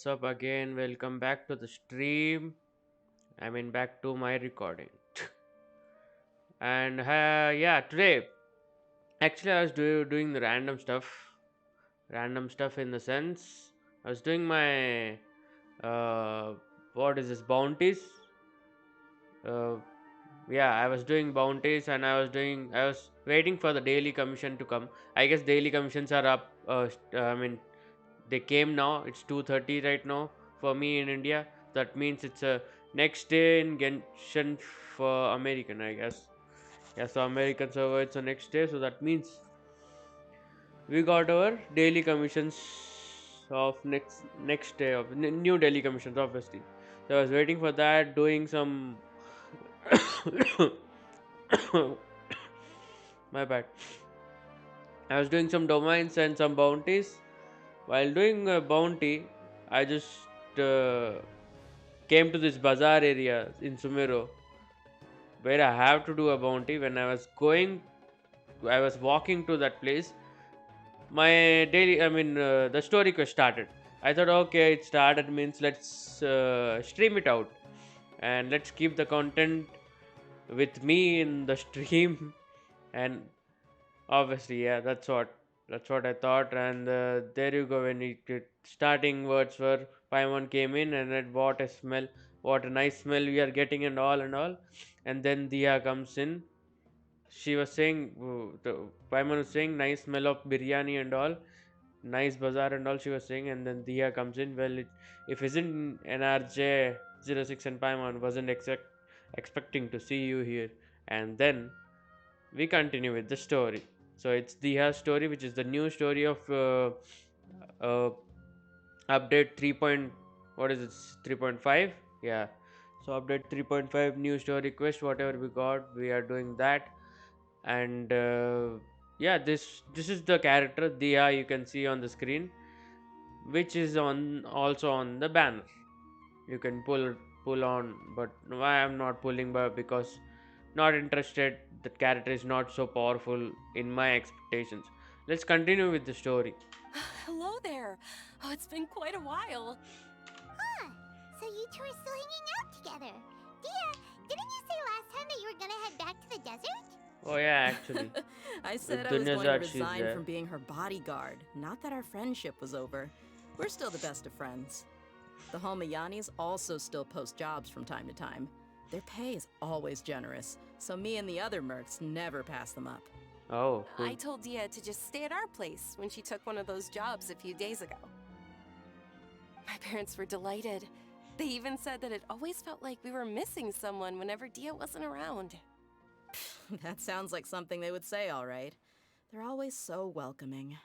what's up again? Welcome back to the stream. I mean, back to my recording. And yeah, today, actually, I was doing the random stuff in the sense I was doing my uh, what is this bounties? Uh, yeah, I was doing bounties, and I was waiting for the daily commission to come. I guess daily commissions are up. I mean, they came now. It's 2:30 right now for me in India. That means it's a next day in Genshin for American, I guess. Yeah, so American server it's the next day. So that means we got our daily commissions of next day of new daily commissions, obviously. So I was waiting for that, doing some. My bad. I was doing some domains and some bounties. While doing a bounty, I just came to this bazaar area in Sumero where I have to do a bounty. When I was walking to that place. The story quest started. I thought, okay, it started means let's stream it out and let's keep the content with me in the stream. And obviously, yeah, that's what I thought. And there you go. When starting words were Paimon came in and said, "What a smell! What a nice smell we are getting!" and all and all. And then Dia comes in. She was saying, the Paimon was saying, "Nice smell of biryani and all, nice bazaar and all." She was saying, and then Dia comes in. Well, if isn't NRJ 06 and Paimon wasn't expecting to see you here, and then we continue with the story. So it's the story, which is the new story of uh, update 3. What is it? 3.5. Yeah. So update 3.5 new story quest. Whatever we got, we are doing that. And yeah, this is the character Diya you can see on the screen, which is on also on the banner. You can pull on, but why I'm not pulling, but because not interested. That character is not so powerful in my expectations. Let's continue with the story. Hello there. Oh, it's been quite a while. Huh. So you two are still hanging out together. Dia, didn't you say last time that you were gonna head back to the desert? Oh yeah, actually, I with said I was going to Dunyazad she's resign there. from being her bodyguard, not that our friendship was over. We're still the best of friends. The Homayanis also still post jobs from time to time. Their pay is always generous, so me and the other mercs never pass them up. Oh I cool. told Dia to just stay at our place when she took one of those jobs a few days ago. My parents were delighted. They even said that it always felt like we were missing someone whenever Dia wasn't around. That sounds like something they would say, all right. They're always so welcoming.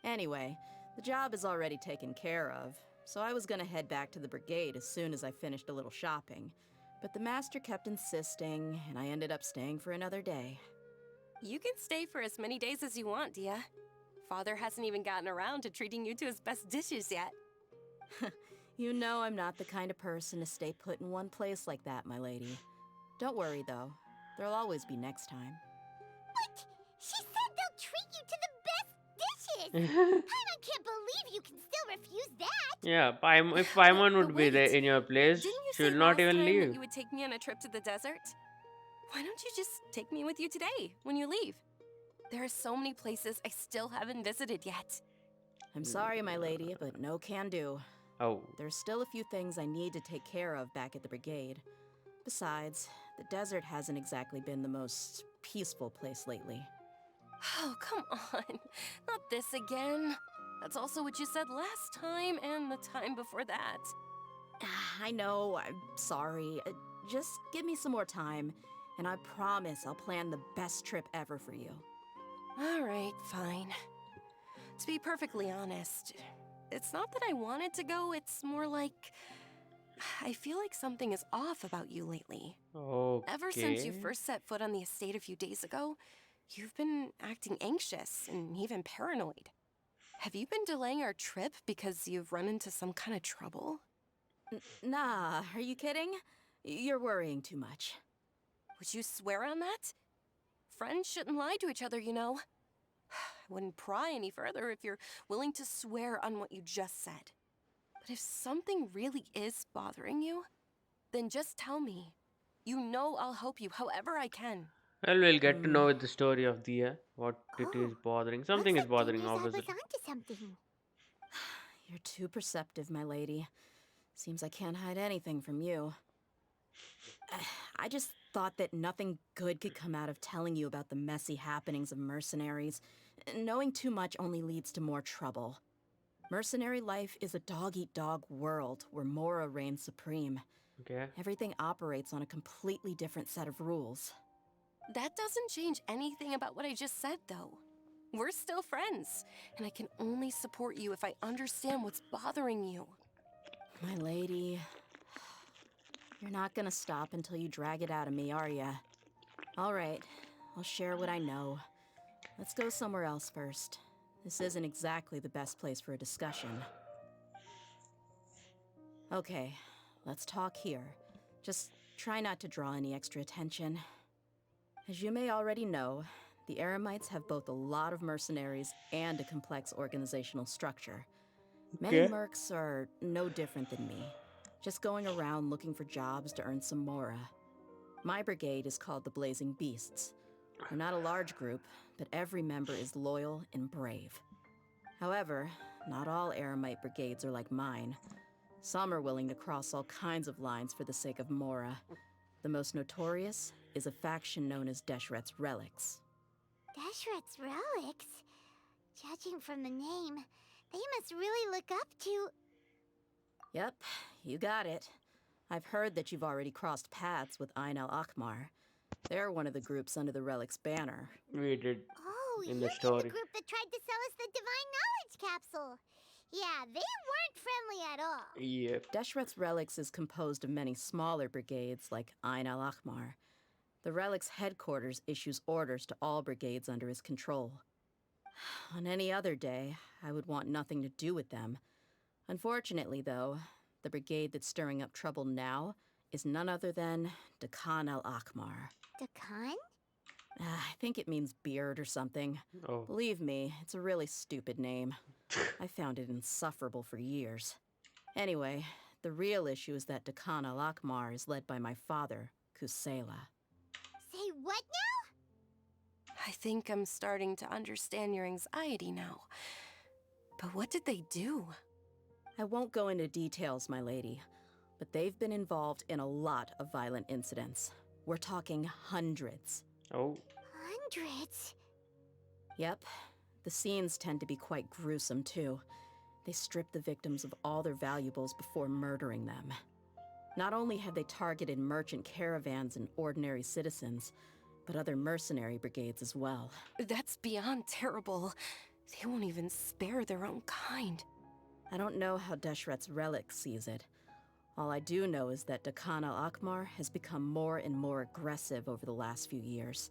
Anyway, the job is already taken care of, so I was gonna head back to the brigade as soon as I finished a little shopping. But the master kept insisting, and I ended up staying for another day. You can stay for as many days as you want, Dia. Father hasn't even gotten around to treating you to his best dishes yet. You know I'm not the kind of person to stay put in one place like that, my lady. Don't worry, though. There'll always be next time. What? She said they'll treat you to the best dishes! Paimon can't believe you can still refuse that! Yeah, if Paimon But would be there wait, in your place, didn't you she say will not last even time that leave. you would take me on a trip to the desert? Why don't you just take me with you today when you leave? There are so many places I still haven't visited yet. I'm sorry, my lady, but no can do. Oh, There's still a few things I need to take care of back at the brigade. Besides, the desert hasn't exactly been the most peaceful place lately. Oh, come on. Not this again. That's also what you said last time and the time before that. I know, I'm sorry. Just give me some more time, and I promise I'll plan the best trip ever for you. All right, fine. To be perfectly honest, it's not that I wanted to go, it's more like I feel like something is off about you lately. Ever since you okay. first set foot on the estate a few days ago, you've been acting anxious and even paranoid. Have you been delaying our trip because you've run into some kind of trouble? Nah, are you kidding? You're worrying too much. Would you swear on that? Friends shouldn't lie to each other, you know. I wouldn't pry any further if you're willing to swear on what you just said. But if something really is bothering you, then just tell me. You know I'll help you however I can. Well, we'll get to Hmm. know with the story of Dia what it Oh, is bothering. looks Something is like bothering, Junior's eye was obviously. onto something. You're too perceptive, my lady. Seems I can't hide anything from you. I just thought that nothing good could come out of telling you about the messy happenings of mercenaries. Knowing too much only leads to more trouble. Mercenary life is a dog-eat-dog world where Mora reigns supreme. Okay. Everything operates on a completely different set of rules. That doesn't change anything about what I just said, though. We're still friends, and I can only support you if I understand what's bothering you. My lady, you're not gonna stop until you drag it out of me, are ya? All right, I'll share what I know. Let's go somewhere else first. This isn't exactly the best place for a discussion. Okay, let's talk here. Just try not to draw any extra attention. As you may already know, the Eremites have both a lot of mercenaries and a complex organizational structure. Many Okay. mercs are no different than me, just going around looking for jobs to earn some mora. My brigade is called the Blazing Beasts. We're not a large group, but every member is loyal and brave. However, not all Eremite brigades are like mine. Some are willing to cross all kinds of lines for the sake of mora. The most notorious is a faction known as Deshret's Relics. Deshret's relics? Judging from the name, they must really look up to... Yep, you got it. I've heard that you've already crossed paths with Ain al-Akmar. They're one of the groups under the Relic's banner. We did Oh, you in the mean the story. group that tried to sell us the Divine Knowledge Capsule? Yeah, they weren't friendly at all. Yep. Deshret's Relics is composed of many smaller brigades like Ain al-Akmar. The Relic's headquarters issues orders to all brigades under his control. On any other day, I would want nothing to do with them. Unfortunately, though, the brigade that's stirring up trouble now is none other than Dakan al-Akmar. Dakan? I think it means beard or something. Oh. Believe me, it's a really stupid name. I found it insufferable for years. Anyway, the real issue is that Dakan al-Akmar is led by my father, Kusela. Say what now? I think I'm starting to understand your anxiety now. But what did they do? I won't go into details, my lady, but they've been involved in a lot of violent incidents. We're talking hundreds. Oh. Hundreds? Yep, the scenes tend to be quite gruesome, too. They strip the victims of all their valuables before murdering them. Not only have they targeted merchant caravans and ordinary citizens, but other mercenary brigades as well. That's beyond terrible. They won't even spare their own kind. I don't know how Deshret's Relic sees it. All I do know is that Dakan al-Akmar has become more and more aggressive over the last few years.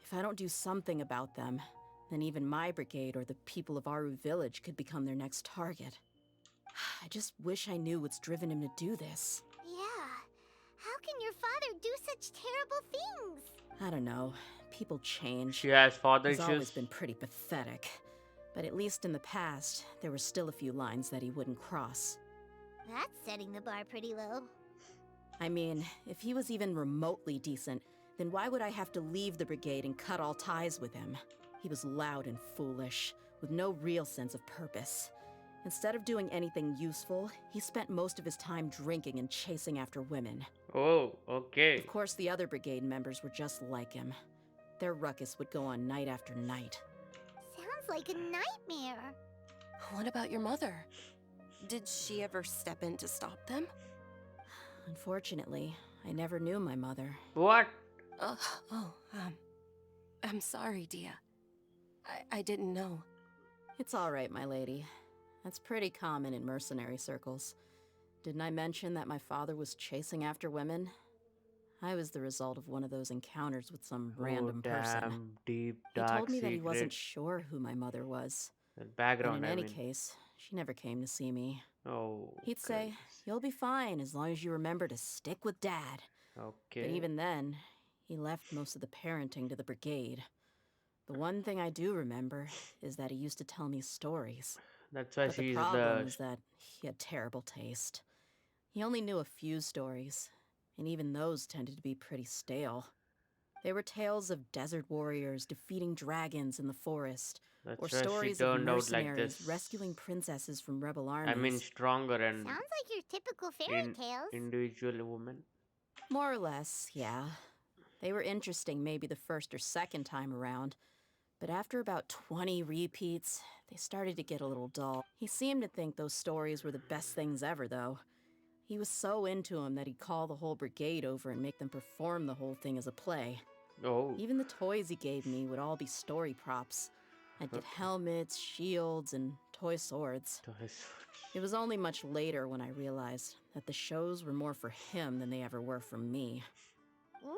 If I don't do something about them, then even my brigade or the people of Aru village could become their next target. I just wish I knew what's driven him to do this. Yeah. How can your father do such terrible things? I don't know. People change. She has father He's always issues. been pretty pathetic. But at least in the past, there were still a few lines that he wouldn't cross. That's setting the bar pretty low. I mean, if he was even remotely decent, then why would I have to leave the brigade and cut all ties with him? He was loud and foolish, with no real sense of purpose. Instead of doing anything useful, he spent most of his time drinking and chasing after women. Oh, okay. Of course, the other brigade members were just like him. Their ruckus would go on night after night. Sounds like a nightmare. What about your mother? Did she ever step in to stop them? Unfortunately, I never knew my mother. What? Uh, oh, I'm sorry, Dia. I didn't know. It's all right, my lady. That's pretty common in mercenary circles. Didn't I mention that my father was chasing after women? I was the result of one of those encounters with some random person. Damn, deep, He dark told me that he wasn't secret. sure who my mother was. And background, And in I any mean. case, she never came to see me. Oh. He'd say, goodness. "You'll be fine as long as you remember to stick with Dad." Okay. But even then, he left most of the parenting to the brigade. The one thing I do remember is that he used to tell me stories. That's why But the she's problem the. is that he had terrible taste. He only knew a few stories, and even those tended to be pretty stale. They were tales of desert warriors defeating dragons in the forest, or That's why she stories of turned out like mercenaries this. rescuing princesses from rebel I mean, armies. stronger and Sounds like your typical fairy in tales. individual woman. More or less, yeah. They were interesting maybe the first or second time around, but after about 20 repeats, they started to get a little dull. He seemed to think those stories were the best things ever, though. He was so into them that he'd call the whole brigade over and make them perform the whole thing as a play. Oh, Even the toys he gave me would all be story props. I'd get helmets, shields, and toy swords. It was only much later when I realized that the shows were more for him than they ever were for me. What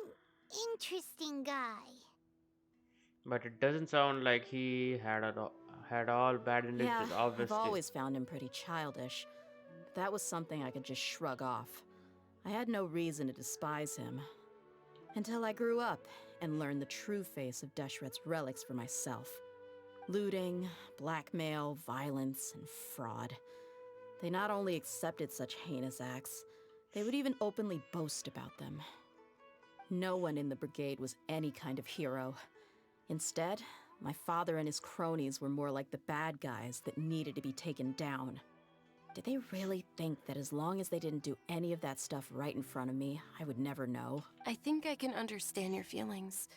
an interesting guy. But it doesn't sound like he had all bad Yeah, intentions. I've Obviously, always found him pretty childish, but that was something I could just shrug off. I had no reason to despise him. Until I grew up and learned the true face of Deshret's relics for myself. Looting, blackmail, violence, and fraud. They not only accepted such heinous acts, they would even openly boast about them. No one in the brigade was any kind of hero. Instead, my father and his cronies were more like the bad guys that needed to be taken down. Did they really think that as long as they didn't do any of that stuff right in front of me, I would never know? I think I can understand your feelings.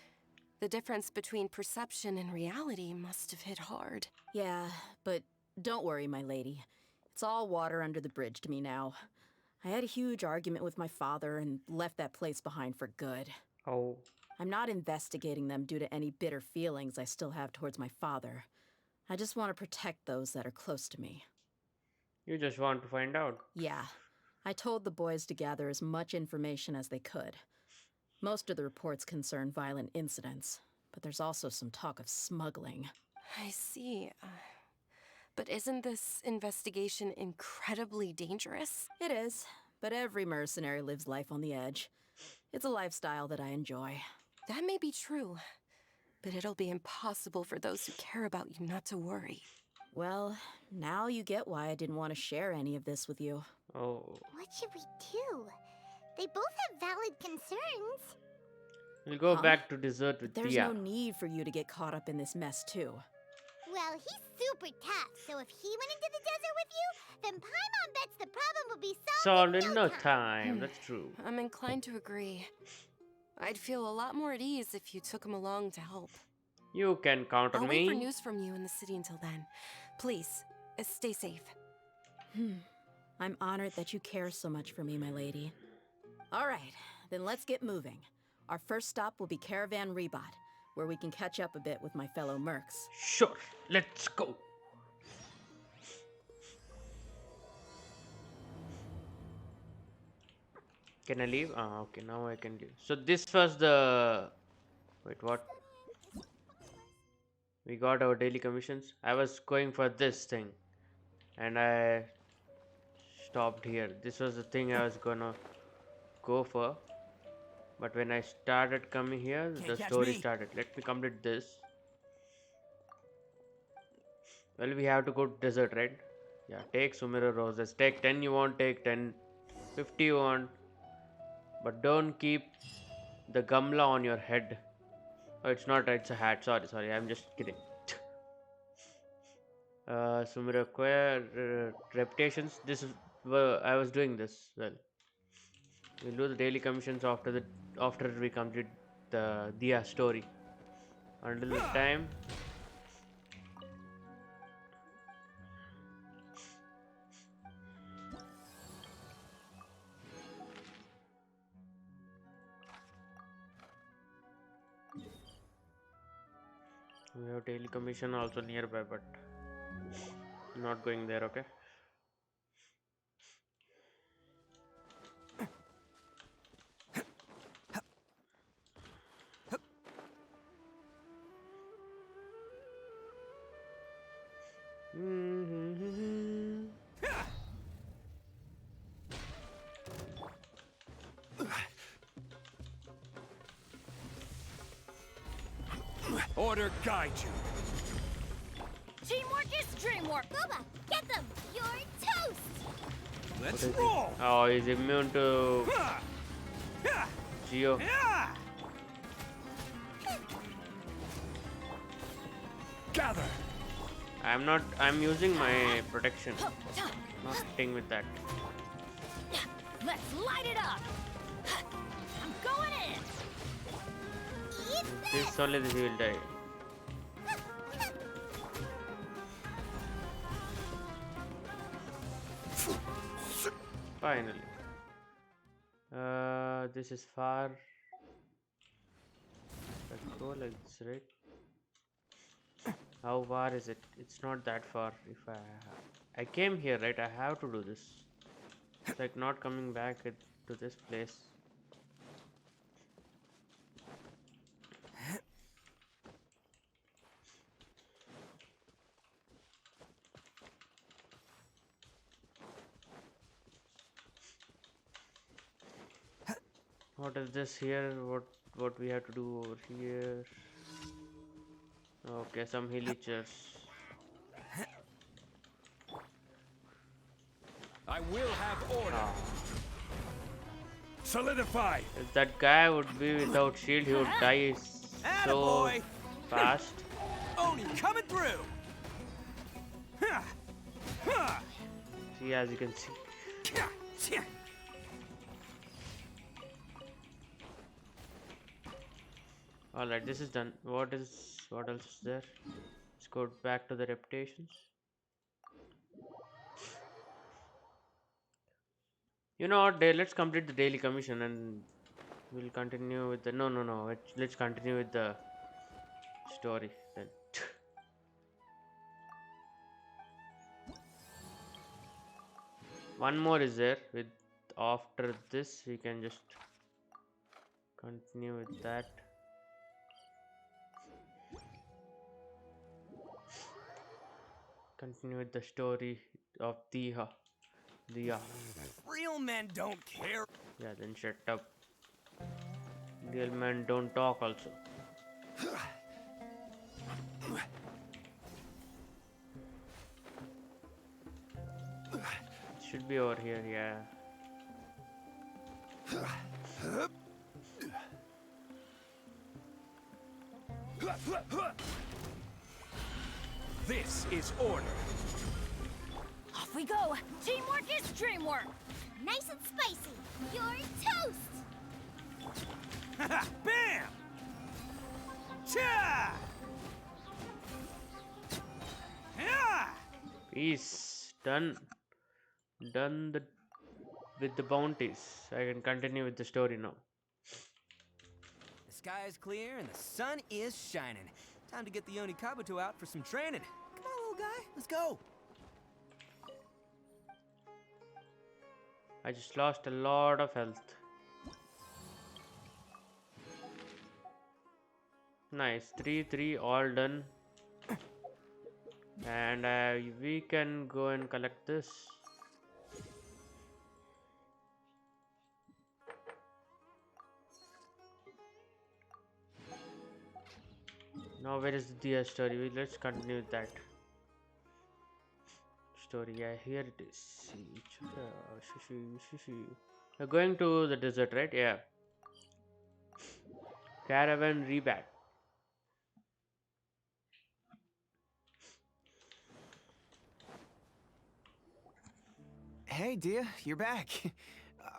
The difference between perception and reality must have hit hard. Yeah, but don't worry, my lady. It's all water under the bridge to me now. I had a huge argument with my father and left that place behind for good. oh, I'm not investigating them due to any bitter feelings I still have towards my father. I just want to protect those that are close to me. you just want to find out. Yeah, I told the boys to gather as much information as they could. Most of the reports concern violent incidents, but there's also some talk of smuggling. I see. But isn't this investigation incredibly dangerous? It is, but every mercenary lives life on the edge. It's a lifestyle that I enjoy. That may be true, but it'll be impossible for those who care about you not to worry. Well, now you get why I didn't want to share any of this with you. Oh, What should we do? They both have valid concerns. we'll go Huh? back to dessert with But there's Tia. no need for you to get caught up in this mess, too. Well, he's super tough, so if he went into the desert with you, then Paimon bets the problem will be solved Solved in no time. Hmm. That's true. I'm inclined to agree. I'd feel a lot more at ease if you took him along to help. You can count on I'll wait for me. news from you in the city until then. Please, stay safe. I'm honored that you care so much for me, my lady. All right, then let's get moving. Our first stop will be Caravan Rebot, where we can catch up a bit with my fellow mercs. Sure, let's go. Can I leave? Ah, okay, now I can leave. So this was the... Wait, what? We got our daily commissions. I was going for this thing. And I stopped here. This was the thing I was gonna go for. But when I started coming here, the story started. Let me complete this. Well, we have to go to desert, right? Yeah, take Sumira roses. Take 10 you want, take 10. 50 you want. But don't keep the gamla on your head. Oh, it's not, it's a hat. Sorry, I'm just kidding. Sumira acquire reputations. This is I was doing this. Well, we'll do the daily commissions after we complete the DEHYA story. Until the time, we have daily commission also nearby, but not going there. Okay. Order guide you. Teamwork is DreamWorks! Boba, get them! You're toast! Let's What is roll! it? Oh, he's immune to Ha! Ha! Geo. Yeah! Gather! I'm using my protection. Not hitting with that. Let's light it up! I'm going in! Eat This only this he will die. Finally. This is far. Let's go like this, right? How far is it? It's not that far. If I came here, right? I have to do this. It's like not coming back to this place. What is this here? What we have to do over here? Okay, some villagers. I will have order. Solidify. If that guy would be without shield, he would die so Attaboy. fast. Oni coming through. Ha! Ha! See, as you can see. Ka! Tia! Alright, this is done. What else is there? Let's go back to the reputations. You know what, let's complete the daily commission and we'll continue with the no. Let's continue with the story then. One more is there. With after this we can just continue with that. Continue with the story of DEHYA. Real men don't care. Yeah, then shut up. Real men don't talk also. Should be over here, yeah. This is order. Off we go! Teamwork is dreamwork! Nice and spicy! You're toast! Bam! Cha! Yeah! Peace. Done with the bounties. I can continue with the story now. The sky is clear and the sun is shining. Time to get the Oni Kabuto out for some training. Come on, little guy, let's go. I just lost a lot of health. Nice. 3 all done. And we can go and collect this. Now where is the DEHYA story? Let's continue with that story. Yeah, here it is. We're going to the desert, right? Yeah. Caravan rebat. Hey, Dia, you're back.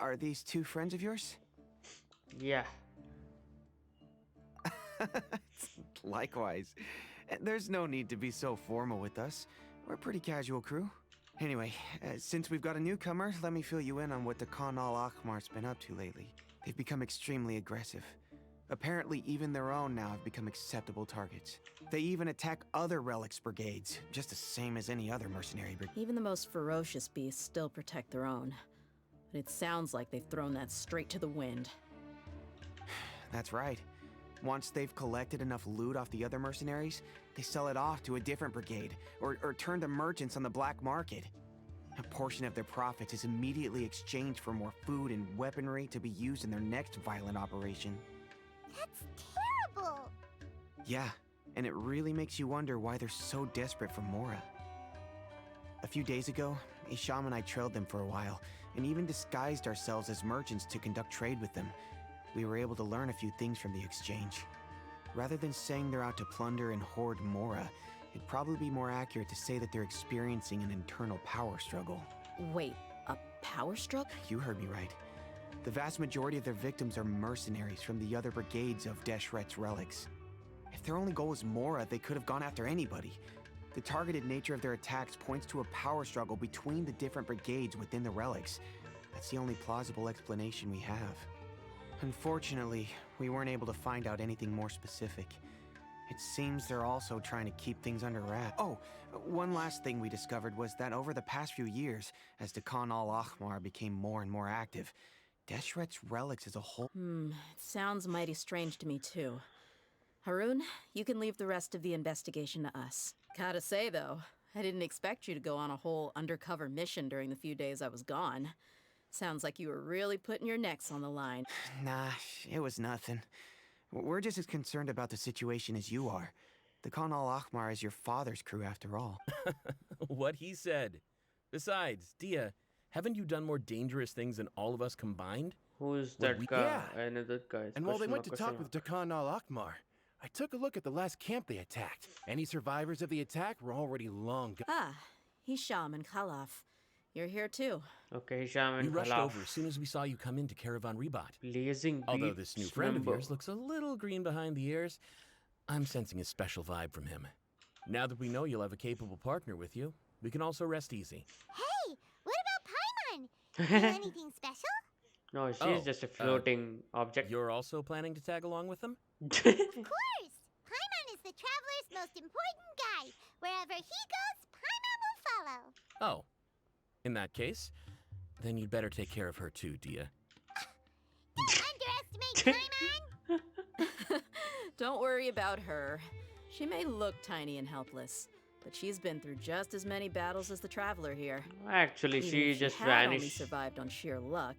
Are these two friends of yours? Yeah. Likewise. There's no need to be so formal with us. We're a pretty casual crew. Anyway, since we've got a newcomer, let me fill you in on what the Khan al-Ahmar's been up to lately. They've become extremely aggressive. Apparently, even their own now have become acceptable targets. They even attack other relics brigades, just the same as any other mercenary brigade. Even the most ferocious beasts still protect their own. But it sounds like they've thrown that straight to the wind. That's right. Once they've collected enough loot off the other mercenaries, they sell it off to a different brigade, or turn to merchants on the black market. A portion of their profits is immediately exchanged for more food and weaponry to be used in their next violent operation. That's terrible! Yeah, and it really makes you wonder why they're so desperate for Mora. A few days ago, Isham and I trailed them for a while, and even disguised ourselves as merchants to conduct trade with them. We were able to learn a few things from the exchange. Rather than saying they're out to plunder and hoard Mora, it'd probably be more accurate to say that they're experiencing an internal power struggle. Wait, a power struggle? You heard me right. The vast majority of their victims are mercenaries from the other brigades of Deshret's relics. If their only goal was Mora, they could have gone after anybody. The targeted nature of their attacks points to a power struggle between the different brigades within the relics. That's the only plausible explanation we have. Unfortunately, we weren't able to find out anything more specific. It seems they're also trying to keep things under wraps. Oh, one last thing we discovered was that over the past few years, as the Khan al-Ahmar became more and more active, Deshret's relics as a whole... It sounds mighty strange to me, too. Harun, you can leave the rest of the investigation to us. Gotta say, though, I didn't expect you to go on a whole undercover mission during the few days I was gone. Sounds like you were really putting your necks on the line. Nah, it was nothing. We're just as concerned about the situation as you are. The Khan al-Ahmar is your father's crew, after all. What he said. Besides, Dia, haven't you done more dangerous things than all of us combined? Who's Well, that we- guy? Yeah. Another guy. And while they Question went to mark, talk question with Dakan al-Akmar, I took a look at the last camp they attacked. Any survivors of the attack were already long gone. Ah, Hisham and Khalaf. You're here, too. mark. Okay, Hisham We and rushed Khalaf. over as soon as we saw you come into Caravan Rebat. Blazing Although Beats this new friend of number. yours looks a little green behind the ears, I'm sensing a special vibe from him. Now that we know you'll have a capable partner with you, we can also rest easy. Hey, what about Paimon? Do anything special? No, she's Oh, just a floating object. You're also planning to tag along with them? Of course! Paimon is the traveler's most important guide. Wherever he goes, Paimon will follow. Oh. In that case, then you'd better take care of her too, Dia. Don't underestimate Paimon! Don't worry about her. She may look tiny and helpless, but she's been through just as many battles as the traveler here. Actually, Even she if just had only vanished. survived on sheer luck,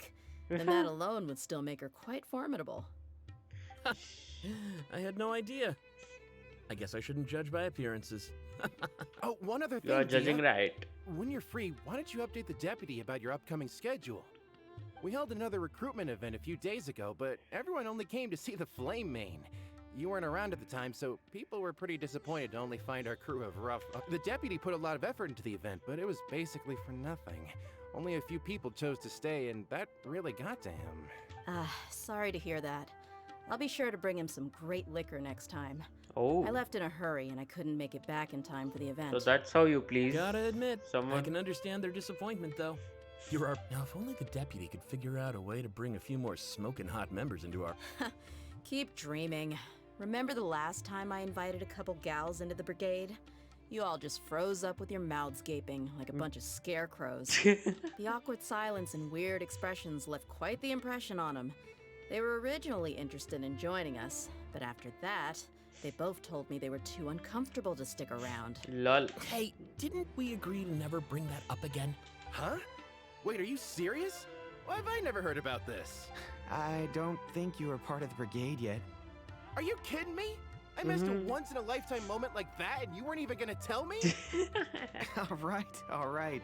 then that alone would still make her quite formidable. I had no idea. I guess I shouldn't judge by appearances. Oh, one other thing, You're judging Dia. right. When you're free, why don't you update the deputy about your upcoming schedule? We held another recruitment event a few days ago, but everyone only came to see the Flame Main. You weren't around at the time, so people were pretty disappointed to only find our crew of rough... The deputy put a lot of effort into the event, but it was basically for nothing. Only a few people chose to stay, and that really got to him. Sorry to hear that. I'll be sure to bring him some great liquor next time. Oh, I left in a hurry and I couldn't make it back in time for the event. so that's how you please Gotta admit, I someone. can understand their disappointment, though. You're our... Now, if only the deputy could figure out a way to bring a few more smoking hot members into our... Keep dreaming. Remember the last time I invited a couple gals into the brigade? You all just froze up with your mouths gaping like a bunch of scarecrows. The awkward silence and weird expressions left quite the impression on them. They were originally interested in joining us, but after that, they both told me they were too uncomfortable to stick around. Lol. Hey, didn't we agree to never bring that up again? Huh? Wait, are you serious? Why have I never heard about this? I don't think you were part of the brigade yet. Are you kidding me? I missed a once-in-a-lifetime moment like that, and you weren't even gonna tell me? All right.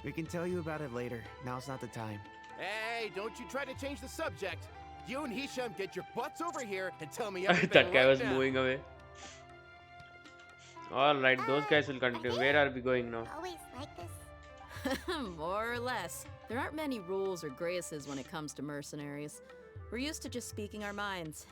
We can tell you about it later. Now's not the time. Hey, don't you try to change the subject. You and Hisham get your butts over here and tell me everything That guy right was now. moving away. Alright, those guys will continue. Where are we going now? Always like this. More or less. There aren't many rules or graces when it comes to mercenaries. We're used to just speaking our minds.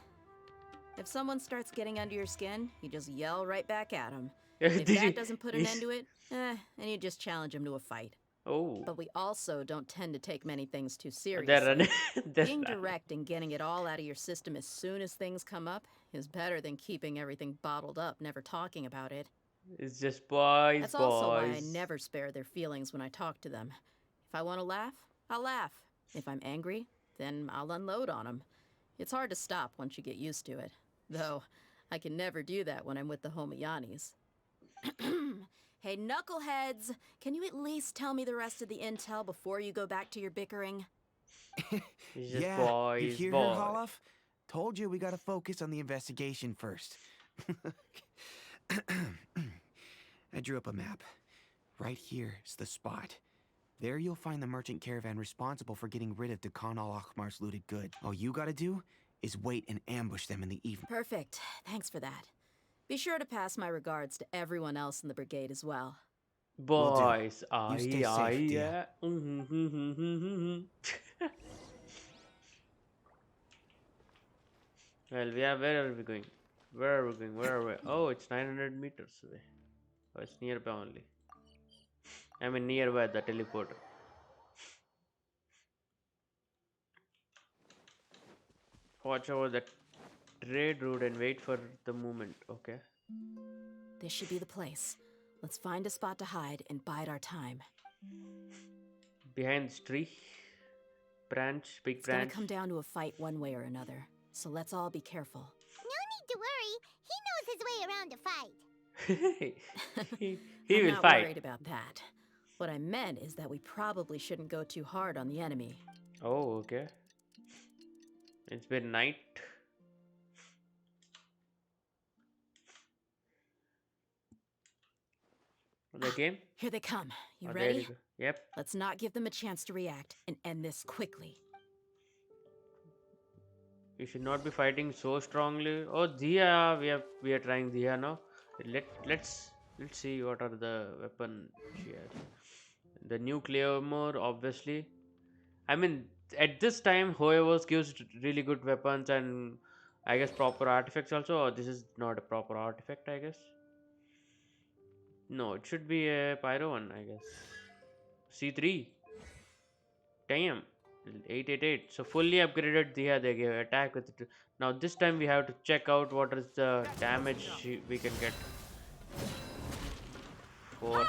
If someone starts getting under your skin, you just yell right back at them. If that doesn't put an end to it, then you just challenge them to a fight. Oh, But we also don't tend to take many things too they're seriously. running. They're Being running. direct and getting it all out of your system as soon as things come up is better than keeping everything bottled up, never talking about it. It's just boys, That's boys. also why I never spare their feelings when I talk to them. If I want to laugh, I'll laugh. If I'm angry, then I'll unload on them. It's hard to stop once you get used to it. Though, I can never do that when I'm with the Homayanis. Hey, knuckleheads! Can you at least tell me the rest of the intel before you go back to your bickering? It's just yeah, boys, you hear boys. her, Holloff? Told you we gotta focus on the investigation first. I drew up a map. Right here is the spot. There you'll find the merchant caravan responsible for getting rid of Khan al-Akhmar's looted goods. All you gotta do is wait and ambush them in the evening. Perfect. Thanks for that. Be sure to pass my regards to everyone else in the brigade as well. Will do. Boys, You stay aye, safe, aye, dear. yeah. Well, where are we going? Where are we going? Where are we? Oh, it's 900 meters away. Oh, it's nearby only. I mean, nearby the teleporter. Watch over the trade route and wait for the movement. Okay. This should be the place. Let's find a spot to hide and bide our time. Behind this tree. Branch, big It's gonna branch. come down to a fight one way or another, so let's all be careful. No need to worry. He knows his way around a fight. he I'm will not fight. worried about that. What I meant is that we probably shouldn't go too hard on the enemy. Oh, okay. It's been night. The game? Here they come. You Oh, there you ready? go. Yep. Let's not give them a chance to react and end this quickly. You should not be fighting so strongly. Oh, DEHYA, we are trying DEHYA now. Let's see what are the weapon she has. The new claymore, obviously. I mean, at this time, whoever gives really good weapons and I guess proper artifacts also. Or this is not a proper artifact, I guess. No, it should be a pyro one, I guess. C3. Damn. 888. So fully upgraded DEHYA they gave attack with it. Now this time we have to check out what is the damage we can get. 4.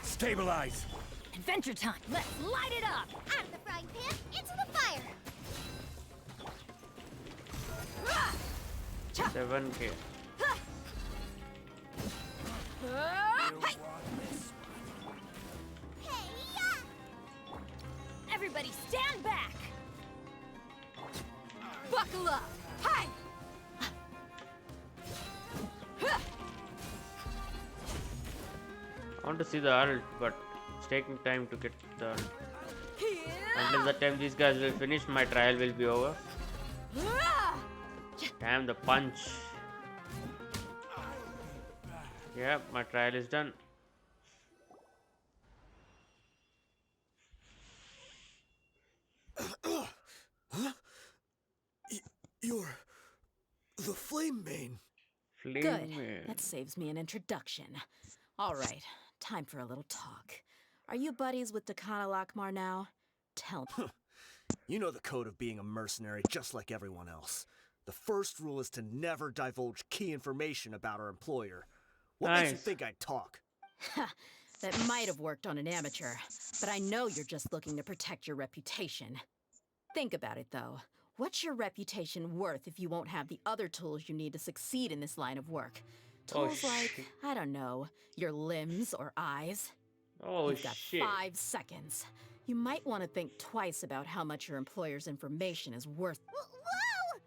Stabilize! Adventure time! Let's light it up! Out of the frying pan, into the fire. 7k. Hey-ya! Everybody stand back! Buckle up! Hi! I want to see the ult, but it's taking time to get the ult. Until the time these guys will finish, my trial will be over. Damn the punch. Yeah, my trial is done. You're the Flame Main. Flame Good. Man. That saves me an introduction. All right, time for a little talk. Are you buddies with Khan al-Akhmar now? Tell me. You know the code of being a mercenary just like everyone else. The first rule is to never divulge key information about our employer. What makes you Nice. think I'd talk? That might have worked on an amateur, but I know you're just looking to protect your reputation. Think about it, though. What's your reputation worth if you won't have the other tools you need to succeed in this line of work? Oh, Tools like, shit. I don't know, your limbs or eyes? Oh You've got shit. 5 seconds. You might want to think twice about how much your employer's information is worth. Whoa!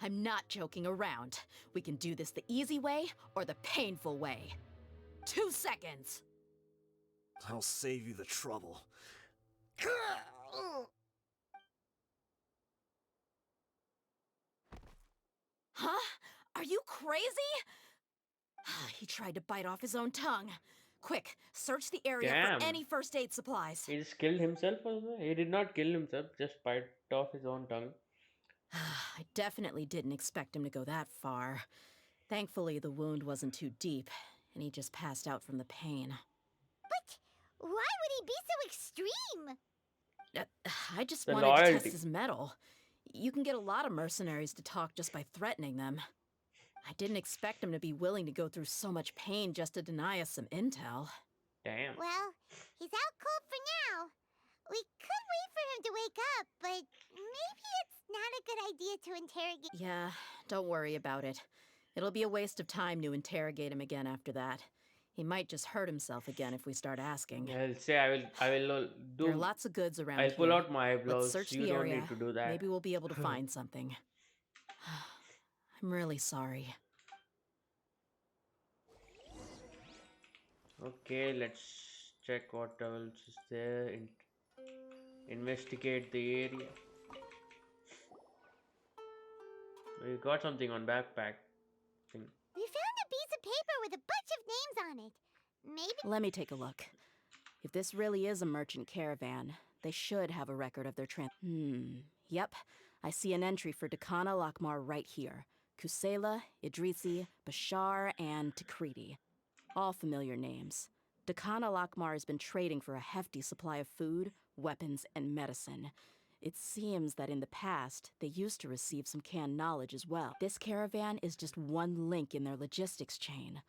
I'm not joking around. We can do this the easy way or the painful way. 2 seconds. I'll save you the trouble. Huh? Are you crazy? He tried to bite off his own tongue. Quick, search the area Damn. for any first aid supplies. He just killed himself also? He did not kill himself, just bite off his own tongue. I definitely didn't expect him to go that far. Thankfully, the wound wasn't too deep, and he just passed out from the pain. But why would he be so extreme? I just The wanted to loyalty. test his mettle. You can get a lot of mercenaries to talk just by threatening them. I didn't expect him to be willing to go through so much pain just to deny us some intel. Damn. Well, he's out cold for now. We could wait for him to wake up, but maybe it's not a good idea to interrogate. Yeah, don't worry about it. It'll be a waste of time to interrogate him again after that. He might just hurt himself again if we start asking. I'll say I will There are do. lots of goods around I'll pull here. out my Let's eyebrows. search You the don't area. need to do that. Maybe we'll be able to find something. I'm really sorry. Okay, let's check what else is there. Investigate the area. We got something on backpack thing. We found a piece of paper with a bunch of names on it. Maybe. Let me take a look. If this really is a merchant caravan, they should have a record of their Yep. I see an entry for Dakana Lakmar right here. Kusela, Idrisi, Bashar, and Takriti. All familiar names. Dakana Lakmar has been trading for a hefty supply of food, weapons, and medicine. It seems that in the past, they used to receive some canned knowledge as well. This caravan is just one link in their logistics chain.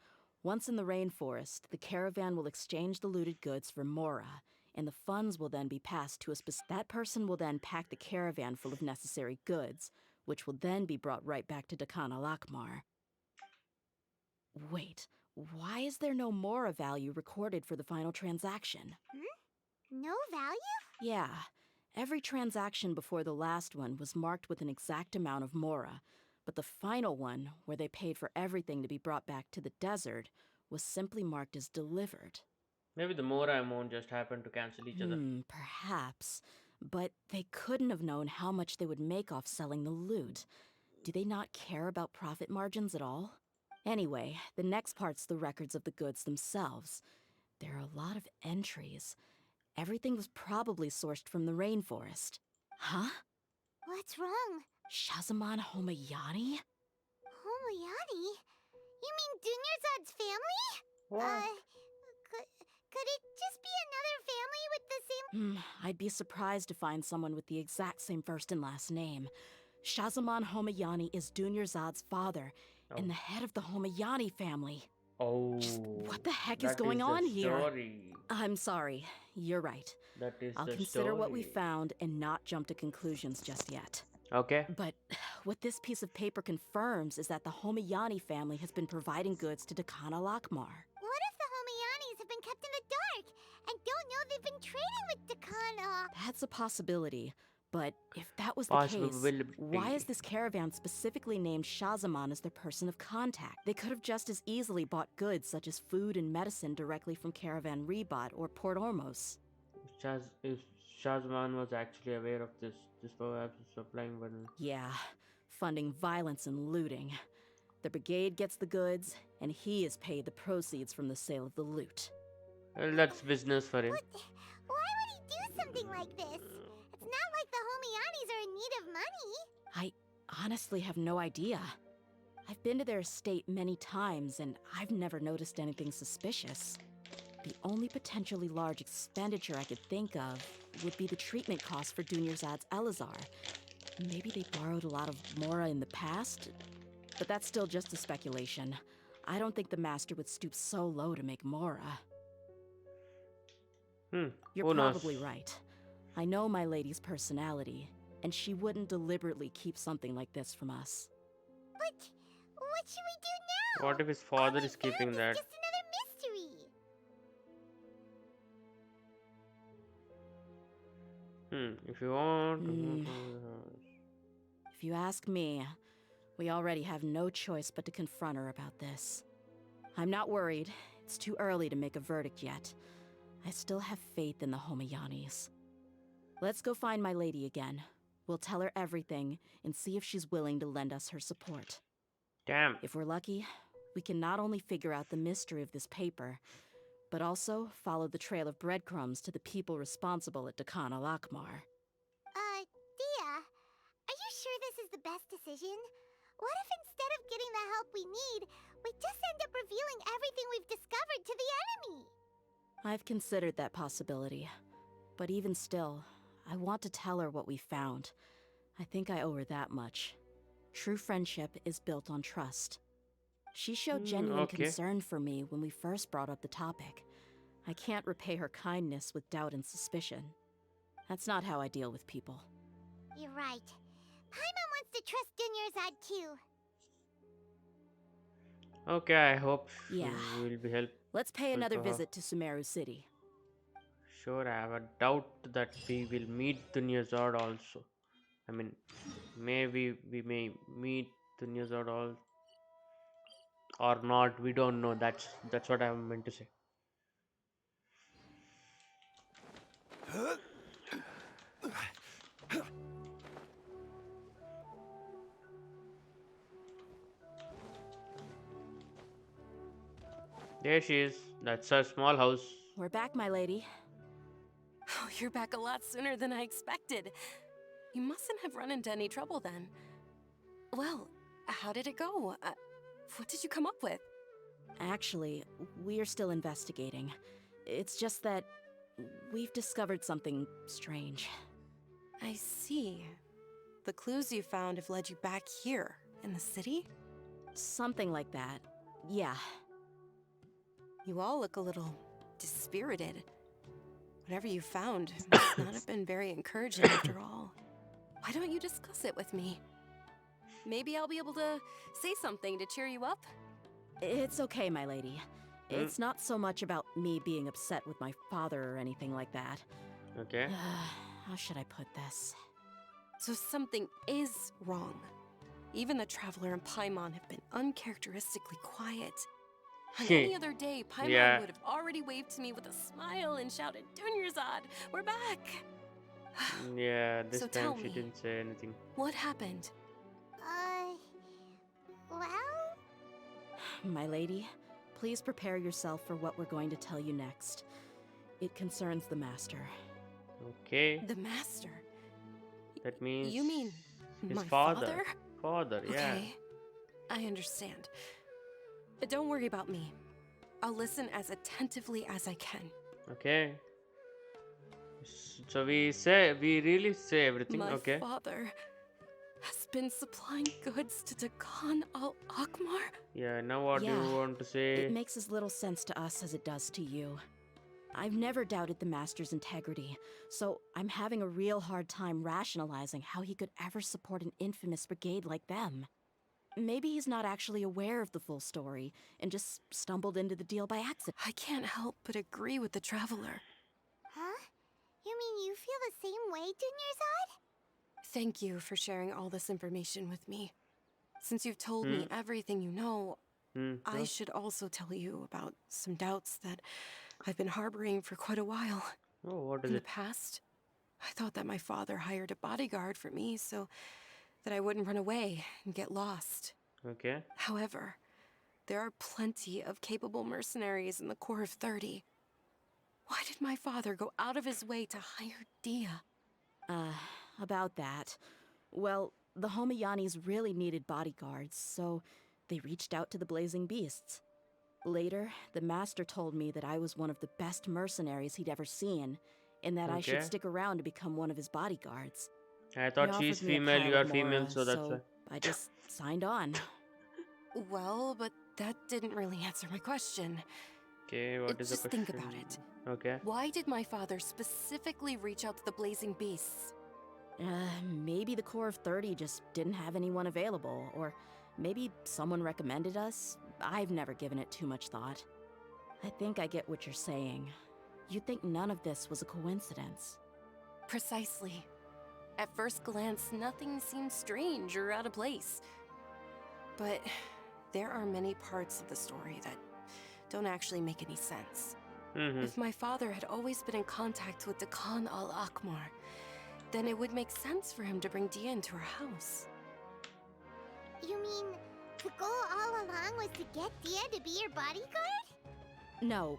Once in the rainforest, the caravan will exchange the looted goods for Mora, and the funds will then be passed to a that person will then pack the caravan full of necessary goods, which will then be brought right back to Dakana Lakmar. Wait, why is there no Mora value recorded for the final transaction? No value? Yeah, every transaction before the last one was marked with an exact amount of Mora, but the final one, where they paid for everything to be brought back to the desert, was simply marked as delivered. Maybe the Mora amount just happened to cancel each other. Perhaps. But they couldn't have known how much they would make off selling the loot. Do they not care about profit margins at all? Anyway, the next part's the records of the goods themselves. There are a lot of entries. Everything was probably sourced from the rainforest. Huh? What's wrong? Shazamon Homayani? Homoyani? You mean Dunyarzad's family? What? Could it just be another family with the same... I'd be surprised to find someone with the exact same first and last name. Shazamon Homayani is Dunyarzad's father, and the head of the Homayani family. Oh. Just what the heck is that going the on here? Story. I'm sorry. You're right. That is I'll the consider what we story. found and not jump to conclusions just yet. Okay. But what this piece of paper confirms is that the Homayani family has been providing goods to Dakana Lakmar. What if the Homayanis have been kept in the dark and don't know they've been trading with Dakana? That's a possibility. But if that was the case, why is this caravan specifically named Shazamon as their person of contact? They could have just as easily bought goods such as food and medicine directly from Caravan Rebat or Port Ormos. If Shazman was actually aware of this perhaps is supplying one. Yeah, funding violence and looting. The brigade gets the goods, and he is paid the proceeds from the sale of the loot. Well, that's business for him. Why would he do something like this? It's not like the Homayanis are in need of money. I honestly have no idea. I've been to their estate many times, and I've never noticed anything suspicious. The only potentially large expenditure I could think of would be the treatment costs for Dunyarzad's Elazar. Maybe they borrowed a lot of Mora in the past, but that's still just a speculation. I don't think the master would stoop so low to make Mora. You're Who knows? probably right. I know my lady's personality, and she wouldn't deliberately keep something like this from us. But what should we do now? What if his father is keeping that? Just another mystery. If you want. If you ask me, we already have no choice but to confront her about this. I'm not worried. It's too early to make a verdict yet. I still have faith in the Homayanis. Let's go find my lady again. We'll tell her everything and see if she's willing to lend us her support. Damn. If we're lucky, we can not only figure out the mystery of this paper, but also follow the trail of breadcrumbs to the people responsible at Dakana Lakmar. Dia, are you sure this is the best decision? What if instead of getting the help we need, we just end up revealing everything we've discovered to the enemy? I've considered that possibility. But even still, I want to tell her what we found. I think I owe her that much. True friendship is built on trust. She showed genuine concern for me when we first brought up the topic. I can't repay her kindness with doubt and suspicion. That's not how I deal with people. You're right. Paimon wants to trust Dunyarzad too. Okay, I hope Yeah. she will be helpful. Let's pay another to her. visit to Sumeru City. Sure, I have a doubt that we will meet Dunyazad also. I mean, maybe we may meet Dunyazad or not. We don't know. That's what I meant to say. There she is. That's her small house. We're back, my lady. Oh, you're back a lot sooner than I expected. You mustn't have run into any trouble then. Well, how did it go? What did you come up with? Actually, we're still investigating. It's just that we've discovered something strange. I see. The clues you found have led you back here, in the city? Something like that. Yeah. You all look a little dispirited. Whatever you found must not have been very encouraging after all. Why don't you discuss it with me? Maybe I'll be able to say something to cheer you up? It's okay, my lady. It's not so much about me being upset with my father or anything like that. Okay. How should I put this? So something is wrong. Even the Traveler and Paimon have been uncharacteristically quiet. On any other day, Paimon Yeah. would have already waved to me with a smile and shouted, Dunyarzad, we're back! Yeah, this So time tell she me. didn't say anything. What happened? Well, My lady, please prepare yourself for what we're going to tell you next. It concerns the Master. Okay. The Master? That means You mean his my father. Father, yeah. Okay, I understand. But don't worry about me. I'll listen as attentively as I can. Okay. So we really say everything. My Okay. father has been supplying goods to the Khan al-Akmar? Yeah. Now what do Yeah, you want to It say? makes as little sense to us as it does to you. I've never doubted the Master's integrity, so I'm having a real hard time rationalizing how he could ever support an infamous brigade like them. Maybe he's not actually aware of the full story and just stumbled into the deal by accident. I can't help but agree with the Traveler. huh? You mean you feel the same way, Dunyarzad? Thank you for sharing all this information with me. Since you've told Hmm. me everything you know, I No? should also tell you about some doubts that I've been harboring for quite a while. Oh, what is In the it? past, I thought that my father hired a bodyguard for me so that I wouldn't run away and get lost. Okay. However, there are plenty of capable mercenaries in the Corps of 30. Why did my father go out of his way to hire Dia? About that. Well, the Homayanis really needed bodyguards, so they reached out to the Blazing Beasts. Later, the Master told me that I was one of the best mercenaries he'd ever seen, and that I should Okay. stick around to become one of his bodyguards. I He thought she's offered me a female, pile you are of female, mora, so that's why. I just signed on. Well, but that didn't really answer my question. Okay, what is the Just question? think about it. Okay. Why did my father specifically reach out to the Blazing Beasts? Maybe the Corps of 30 just didn't have anyone available, or maybe someone recommended us. I've never given it too much thought. I think I get what you're saying. You'd think none of this was a coincidence. Precisely. At first glance, nothing seems strange or out of place. But there are many parts of the story that don't actually make any sense. Mm-hmm. If my father had always been in contact with the Khan al-Akmar, then it would make sense for him to bring Dia into our house. You mean the goal all along was to get Dia to be your bodyguard? No,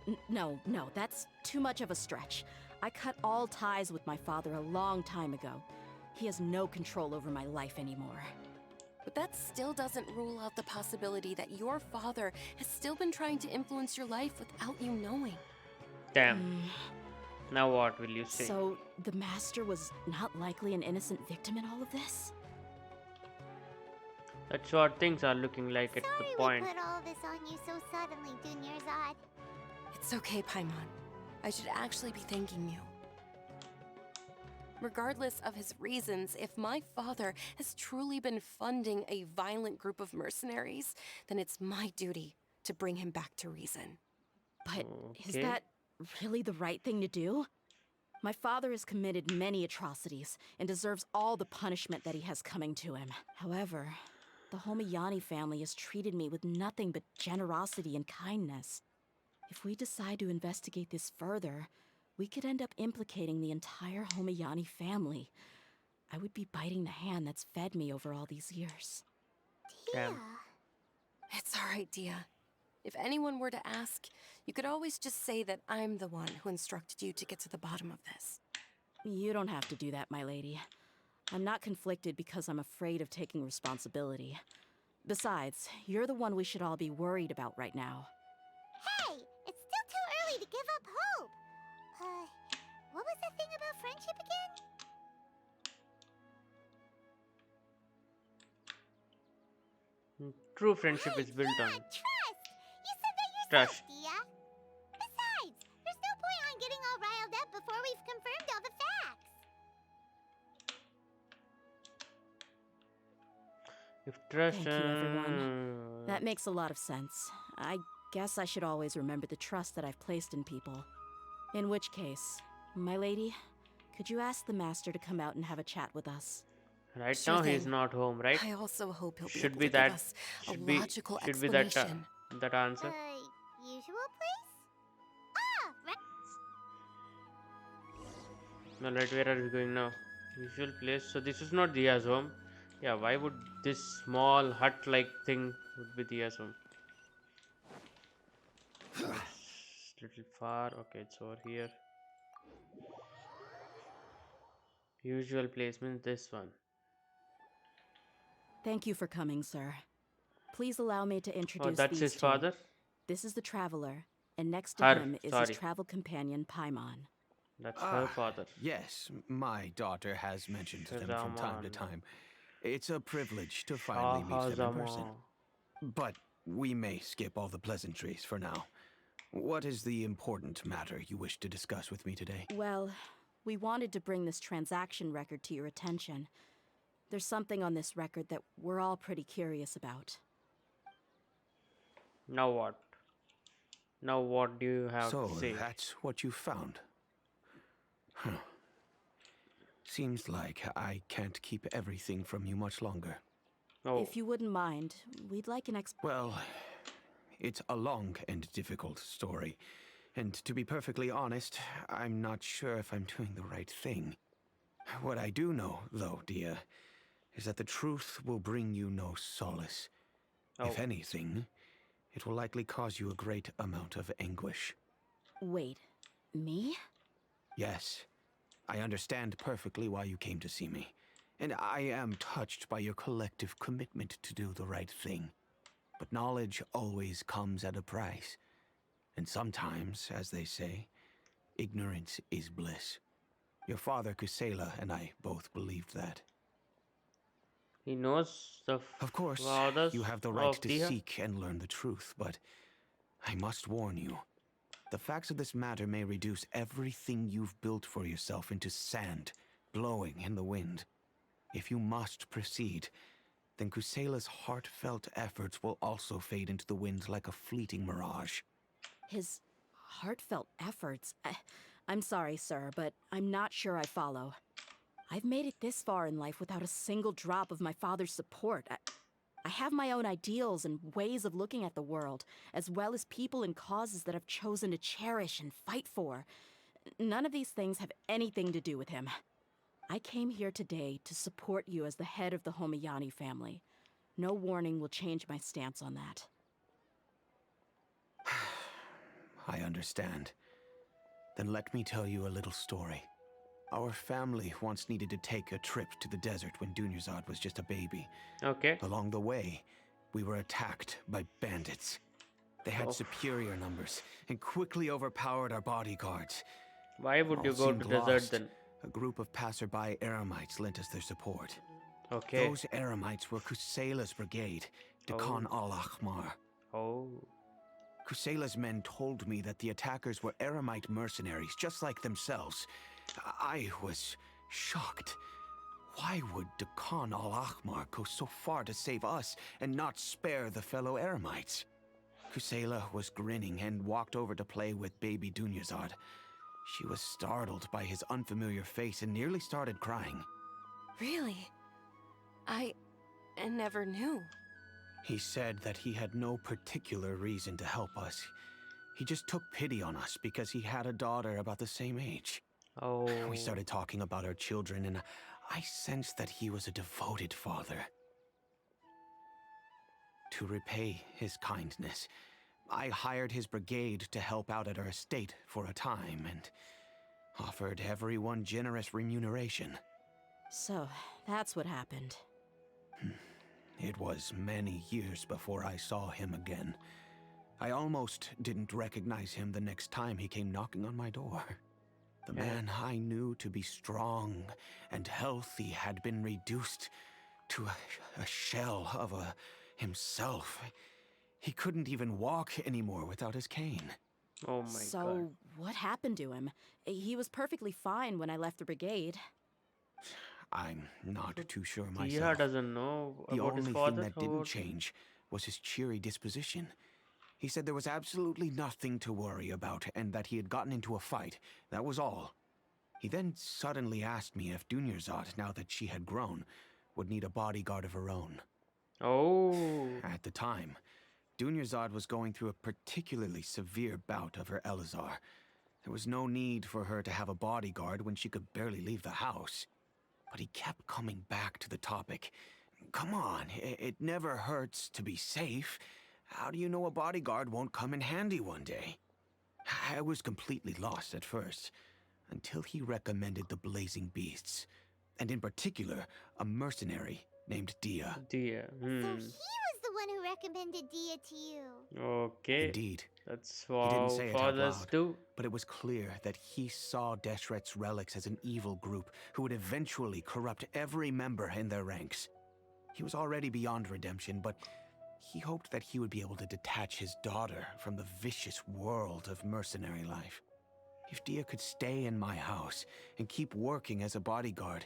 that's too much of a stretch. I cut all ties with my father a long time ago. He has no control over my life anymore. But that still doesn't rule out the possibility that your father has still been trying to influence your life without you knowing. Damn. Now what will you say? So, the Master was not likely an innocent victim in all of this? That's what things are looking like at the Sorry point. we put all this on you so suddenly, Dunyarzad. It's okay, Paimon. I should actually be thanking you. Regardless of his reasons, if my father has truly been funding a violent group of mercenaries, then it's my duty to bring him back to reason. But is Okay. that really the right thing to do? My father has committed many atrocities and deserves all the punishment that he has coming to him. However, the Homayani family has treated me with nothing but generosity and kindness. If we decide to investigate this further, we could end up implicating the entire Homayani family. I would be biting the hand that's fed me over all these years. Dia. Damn. It's all right, Dia. If anyone were to ask, you could always just say that I'm the one who instructed you to get to the bottom of this. You don't have to do that, my lady. I'm not conflicted because I'm afraid of taking responsibility. Besides, you're the one we should all be worried about right now. Hey, it's still too early to give up hope. What was that thing about friendship again? True friendship Hey, is built yeah, on trust! You said that yourself, trust. Dia. Besides, there's no point on getting all riled up before we've confirmed all the facts. If trust. Thank you, everyone. That makes a lot of sense. I guess I should always remember the trust that I've placed in people. In which case, my lady, could you ask the master to come out and have a chat with us? Right Sure now he's thing. not home, right? I also hope he'll be Should able be to give that. us a Should be. logical Should be that. explanation. That answer. Usual place? Ah, right. Alright, where are we going now? Usual place. So this is not Dia's home. Yeah, why would this small hut-like thing would be Dia's home? It's little far. Okay, it's over here. Usual place means this one. Thank you for coming, sir. Please allow me to Oh, introduce that's these his two. father. This is the Traveler, and next to Her. him is Sorry, his travel companion, Paimon. that's her father. Yes, my daughter has mentioned them from time to Shazaman. time. It's a privilege to finally meet them in person. Shahazama. But we may skip all the pleasantries for now. What is the important matter you wish to discuss with me today? Well, we wanted to bring this transaction record to your attention. There's something on this record that we're all pretty curious about. Now what? Now what do you have So, to say? that's what you found. Huh. Seems like I can't keep everything from you much longer. Oh, If you wouldn't mind, we'd like an Well, it's a long and difficult story. And to be perfectly honest, I'm not sure if I'm doing the right thing. What I do know, though, Dia, is that the truth will bring you no solace. If oh, anything, it will likely cause you a great amount of anguish. Wait, me? Yes, I understand perfectly why you came to see me. And I am touched by your collective commitment to do the right thing. But knowledge always comes at a price. And sometimes, as they say, ignorance is bliss. Your father, Kusela, and I both believed that. he knows the Of course, fathers you have the right of to Diha. seek and learn the truth, but I must warn you. The facts of this matter may reduce everything you've built for yourself into sand, blowing in the wind. If you must proceed, then Kusela's heartfelt efforts will also fade into the wind like a fleeting mirage. His heartfelt efforts? I'm sorry, sir, but I'm not sure I follow. I've made it this far in life without a single drop of my father's support. I have my own ideals and ways of looking at the world, as well as people and causes that I've chosen to cherish and fight for. None of these things have anything to do with him. I came here today to support you as the head of the Homayani family. No warning will change my stance on that. I understand. Then let me tell you a little story. Our family once needed to take a trip to the desert when Dunyarzad was just a baby. Okay. Along the way, we were attacked by bandits. They had Oh. superior numbers and quickly overpowered our bodyguards. Why would All you go to seemed desert lost. then? A group of passerby Eremites lent us their support. Okay. Those Eremites were Kusela's brigade, Dekhan al-Ahmar. Oh. Kusela's men told me that the attackers were Eremite mercenaries, just like themselves. I was shocked. Why would Dekhan al-Ahmar go so far to save us and not spare the fellow Eremites? Kusela was grinning and walked over to play with baby Dunyarzad. She was startled by his unfamiliar face and nearly started crying. Really? I never knew. He said that he had no particular reason to help us. He just took pity on us because he had a daughter about the same age. Oh. We started talking about our children, and I sensed that he was a devoted father. To repay his kindness, I hired his brigade to help out at our estate for a time and offered everyone generous remuneration. So, that's what happened. It was many years before I saw him again. I almost didn't recognize him the next time he came knocking on my door. The Yeah. man I knew to be strong and healthy had been reduced to a shell of himself. He couldn't even walk anymore without his cane. Oh my So, god. what happened to him? He was perfectly fine when I left the brigade. I'm not too sure DEHYA myself. doesn't know The about his only thing father. that didn't change was his cheery disposition. He said there was absolutely nothing to worry about and that he had gotten into a fight. That was all. He then suddenly asked me if Dunyarzad, now that she had grown, would need a bodyguard of her own. Oh. At the time, Dunyarzad was going through a particularly severe bout of her Elazar. There was no need for her to have a bodyguard when she could barely leave the house. But he kept coming back to the topic. Come on, it never hurts to be safe. How do you know a bodyguard won't come in handy one day? I was completely lost at first, until he recommended the Blazing Beasts, and in particular, a mercenary named DEHYA. DEHYA. So he was the one who recommended Dia to you. Okay. Indeed. That's He didn't how say it out fathers loud, do. but it was clear that he saw Deshret's relics as an evil group who would eventually corrupt every member in their ranks. He was already beyond redemption, but he hoped that he would be able to detach his daughter from the vicious world of mercenary life. If Dia could stay in my house and keep working as a bodyguard,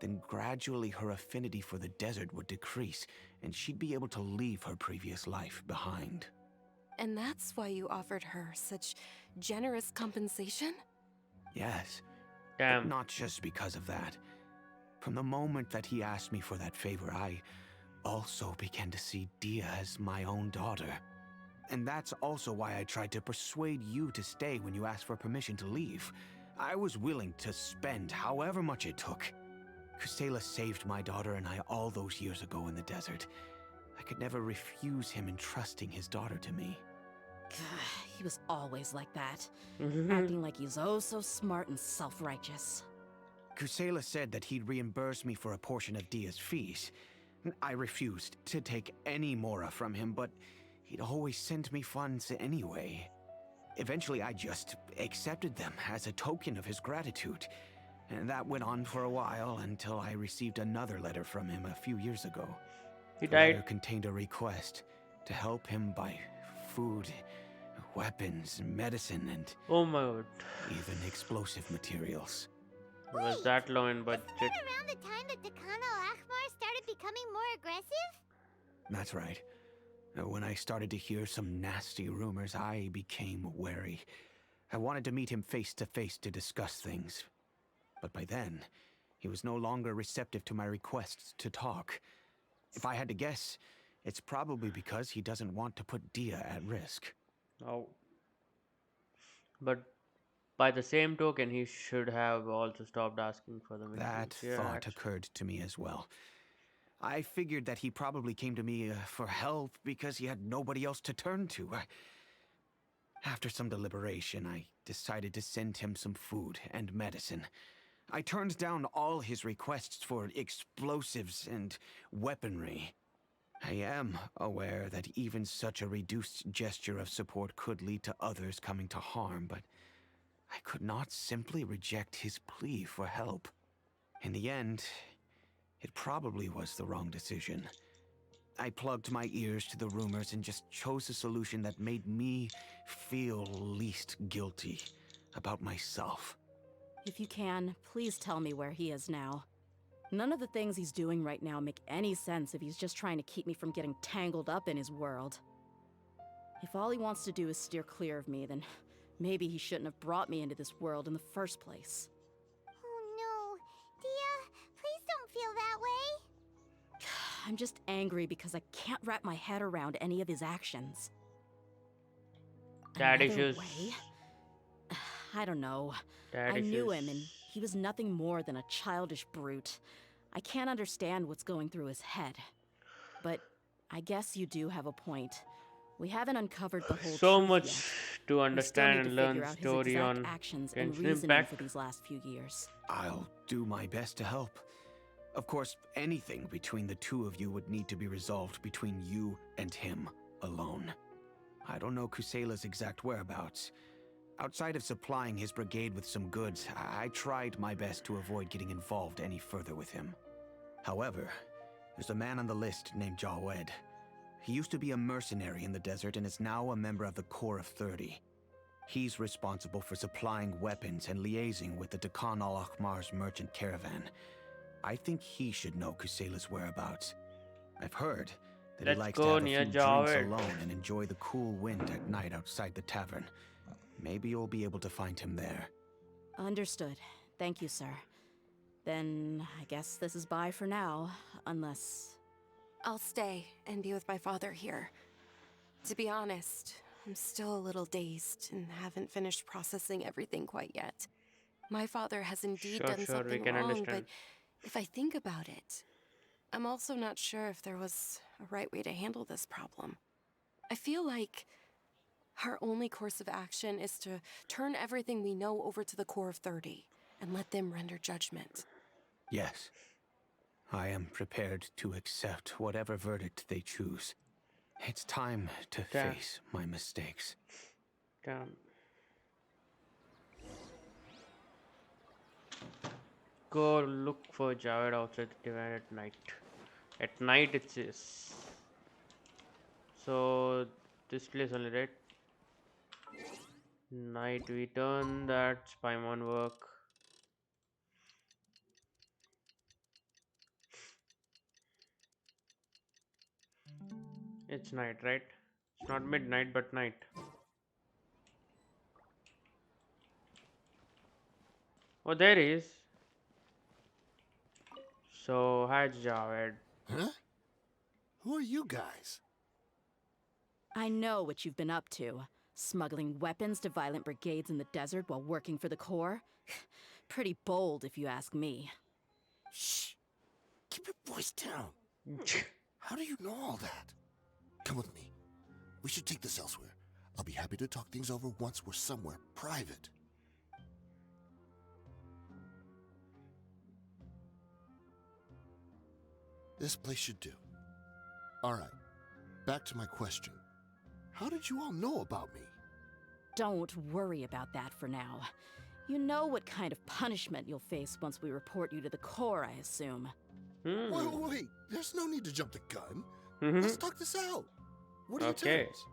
then gradually her affinity for the desert would decrease, and she'd be able to leave her previous life behind. And that's why you offered her such generous compensation? Yes, but Damn. not just because of that. From the moment that he asked me for that favor, I also began to see Dia as my own daughter. And that's also why I tried to persuade you to stay when you asked for permission to leave. I was willing to spend however much it took. Kusela saved my daughter and I all those years ago in the desert. I could never refuse him entrusting his daughter to me. He was always like that, acting like he's oh so smart and self-righteous. Kusela said that he'd reimburse me for a portion of Dia's fees. I refused to take any mora from him, but he'd always sent me funds anyway. Eventually, I just accepted them as a token of his gratitude. And that went on for a while until I received another letter from him a few years ago. He The letter died. contained a request to help him buy food, weapons, medicine, and Oh my god. even explosive materials. It was that low in Isn't budget. that around the time that Dakan al-Ahmar started becoming more aggressive? That's right. When I started to hear some nasty rumors, I became wary. I wanted to meet him face to face to discuss things. But by then, he was no longer receptive to my requests to talk. If I had to guess, it's probably because he doesn't want to put Dia at risk. Oh. But by the same token, he should have also stopped asking for the That medicines. Yeah, thought occurred to me as well. I figured that he probably came to me for help because he had nobody else to turn to. After some deliberation, I decided to send him some food and medicine. I turned down all his requests for explosives and weaponry. I am aware that even such a reduced gesture of support could lead to others coming to harm, but I could not simply reject his plea for help. In the end, it probably was the wrong decision. I plugged my ears to the rumors and just chose a solution that made me feel least guilty about myself. If you can, please tell me where he is now. None of the things he's doing right now make any sense if he's just trying to keep me from getting tangled up in his world. If all he wants to do is steer clear of me, then maybe he shouldn't have brought me into this world in the first place. Oh no. Dia, please don't feel that way. I'm just angry because I can't wrap my head around any of his actions. Dad Another issues. way? I don't know. Dad I knew issues. him, and he was nothing more than a childish brute. I can't understand what's going through his head. But I guess you do have a point. We haven't uncovered the whole So truth much yet. to We still understand need to and figure learn out his story exact on actions and Genshin reasoning Impact. for these last few years. I'll do my best to help. Of course, anything between the two of you would need to be resolved between you and him alone. I don't know Kusela's exact whereabouts. Outside of supplying his brigade with some goods, I tried my best to avoid getting involved any further with him. However, there's a man on the list named Jawed. He used to be a mercenary in the desert and is now a member of the Corps of 30. He's responsible for supplying weapons and liaising with the Dekhan al-Akhmar's merchant caravan. I think he should know Kusela's whereabouts. I've heard that he Let's likes to go have a near few drinks Javed. alone and enjoy the cool wind at night outside the tavern. Maybe you'll be able to find him there. Understood. Thank you, sir. Then I guess this is bye for now, unless... I'll stay and be with my father here. To be honest, I'm still a little dazed and haven't finished processing everything quite yet. My father has indeed Sure, done we something can wrong, understand. but if I think about it, I'm also not sure if there was a right way to handle this problem. I feel like our only course of action is to turn everything we know over to the Corps of 30 and let them render judgment. Yes. I am prepared to accept whatever verdict they choose. It's time to Damn. face my mistakes. Damn. Go look for Javed outside the divine at night. At night it says. So this place only, right? Night we turn that Spymon work. It's night, right? It's not midnight but night. Oh, there he is. So hi Javed. Huh? Who are you guys? I know what you've been up to. Smuggling weapons to violent brigades in the desert while working for the Corps? Pretty bold, if you ask me. Shh. Keep your voice down. How do you know all that? Come with me. We should take this elsewhere. I'll be happy to talk things over once we're somewhere private. This place should do. All right. Back to my question. How did you all know about me? Don't worry about that for now. You know what kind of punishment you'll face once we report you to the Corps, I assume. Wait. There's no need to jump the gun. Mhm. Let's talk this out. What are your Okay. terms?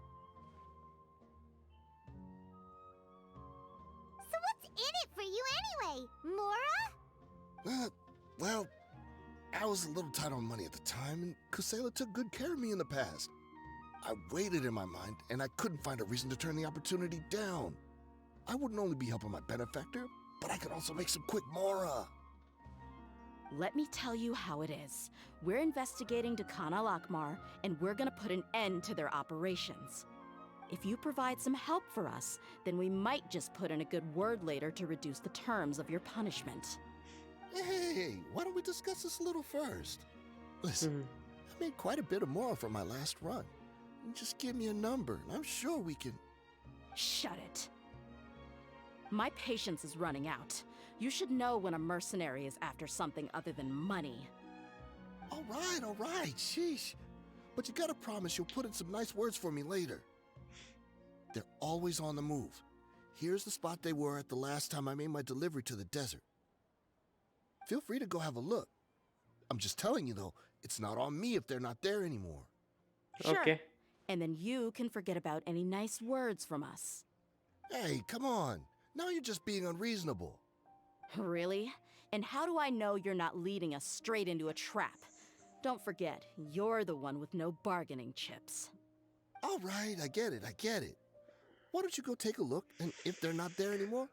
So what's in it for you anyway, Mora? Well, I was a little tight on money at the time, and Kusela took good care of me in the past. I weighed it in my mind, and I couldn't find a reason to turn the opportunity down. I wouldn't only be helping my benefactor, but I could also make some quick Mora. Let me tell you how it is. We're investigating Dekhan al-Akhmar, and we're gonna put an end to their operations. If you provide some help for us, then we might just put in a good word later to reduce the terms of your punishment. Hey, why don't we discuss this a little first? Listen, I made quite a bit of Mora from my last run. Just give me a number, and I'm sure we can... Shut it. My patience is running out. You should know when a mercenary is after something other than money. All right, sheesh. But you gotta promise you'll put in some nice words for me later. They're always on the move. Here's the spot they were at the last time I made my delivery to the desert. Feel free to go have a look. I'm just telling you though, it's not on me if they're not there anymore. Sure. Okay. And then you can forget about any nice words from us. Hey, come on. Now you're just being unreasonable. Really? And how do I know you're not leading us straight into a trap? Don't forget, you're the one with no bargaining chips. All right, I get it. Why don't you go take a look, and if they're not there anymore,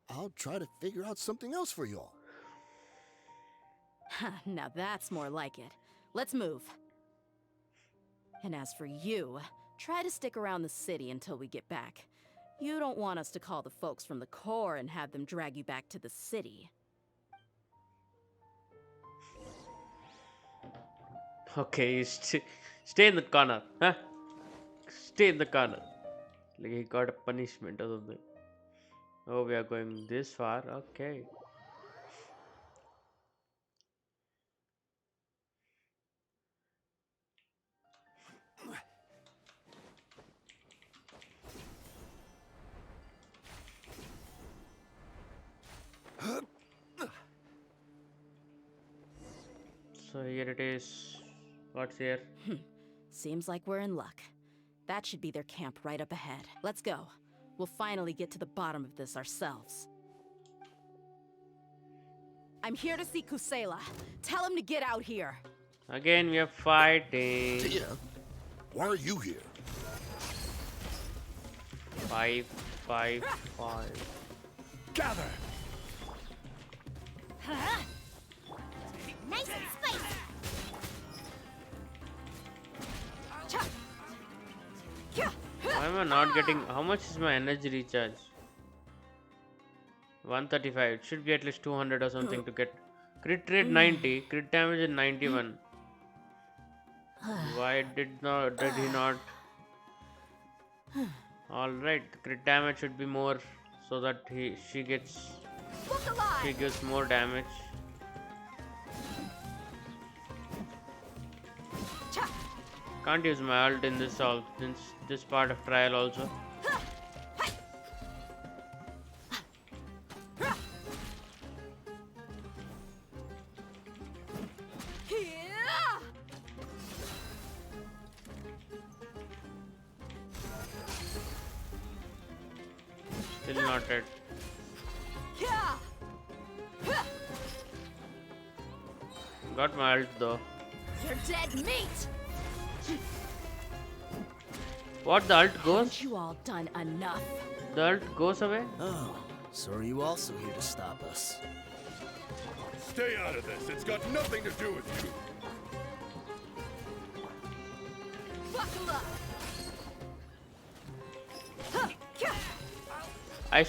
I'll try to figure out something else for y'all. Now that's more like it. Let's move. And as for you, try to stick around the city until we get back. You don't want us to call the folks from the Corps and have them drag you back to the city. Okay, stay in the corner, huh? stay in the corner. Like he got a punishment or something. Oh, we are going this far. Okay. So here it is. What's here? Seems like we're in luck. That should be their camp right up ahead. Let's go. We'll finally get to the bottom of this ourselves. I'm here to see Kusela. Tell him to get out here. Again, we are fighting. Tia, why are you here? 5, 5, 5. Gather! Nice and spicy. Why am I not getting? How much is my energy recharge? 135. It should be at least 200 or something to get. Crit rate 90. Crit damage is 91. Why did he not? All right, crit damage should be more, so that she gives more damage. Can't use my ult in this part of trial also. Still not dead. Got my ult though. You're dead meat! What, the ult goes? Haven't you all done enough? The ult goes away? Oh, so are you also here to stop us? Stay out of this. It's got nothing to do with you. Buckle up! I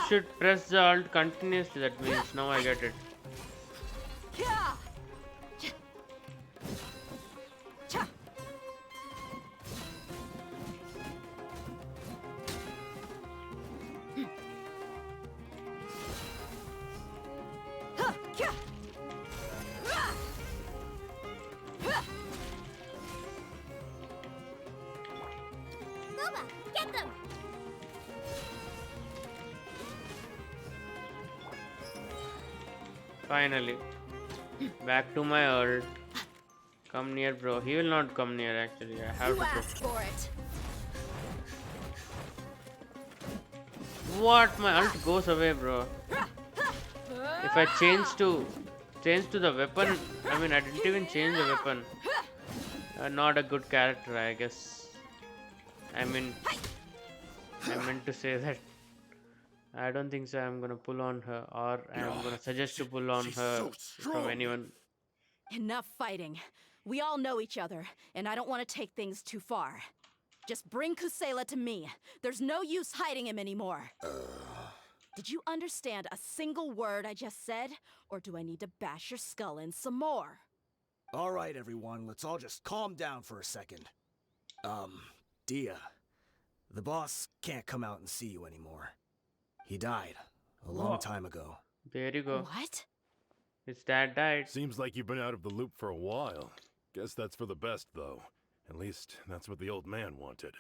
should press the alt continuously. That means now I get it. Mova, get them! Finally. Back to my ult. Come near, bro. He will not come near actually. I have You to asked push. for it. What? My ult goes away, bro. If I change to the weapon, I mean I didn't even change the weapon. Not a good character, I guess. I meant to say that. I don't think so. I'm gonna pull on her, or I'm gonna suggest to pull on She's her so from strong. anyone. Enough fighting. We all know each other, and I don't want to take things too far. Just bring Kusela to me. There's no use hiding him anymore. Did you understand a single word I just said? Or do I need to bash your skull in some more? All right, everyone, let's all just calm down for a second. Dia, the boss can't come out and see you anymore. He died a long time ago. There you go. What? His dad died. Seems like you've been out of the loop for a while. Guess that's for the best, though. At least, that's what the old man wanted.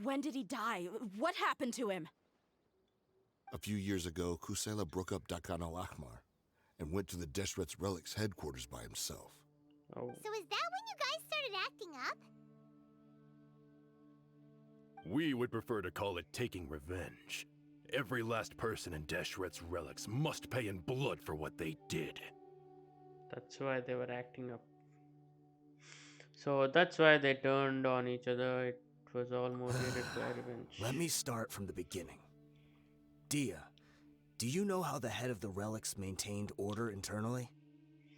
When did he die? What happened to him? A few years ago, Kusela broke up Dakan al-Ahmar and went to the Deshret's Relics headquarters by himself. Oh. So is that when you guys started acting up? We would prefer to call it taking revenge. Every last person in Deshret's Relics must pay in blood for what they did. That's why they were acting up. So that's why they turned on each other. It was all motivated by revenge. Let me start from the beginning. Dia, do you know how the head of the relics maintained order internally?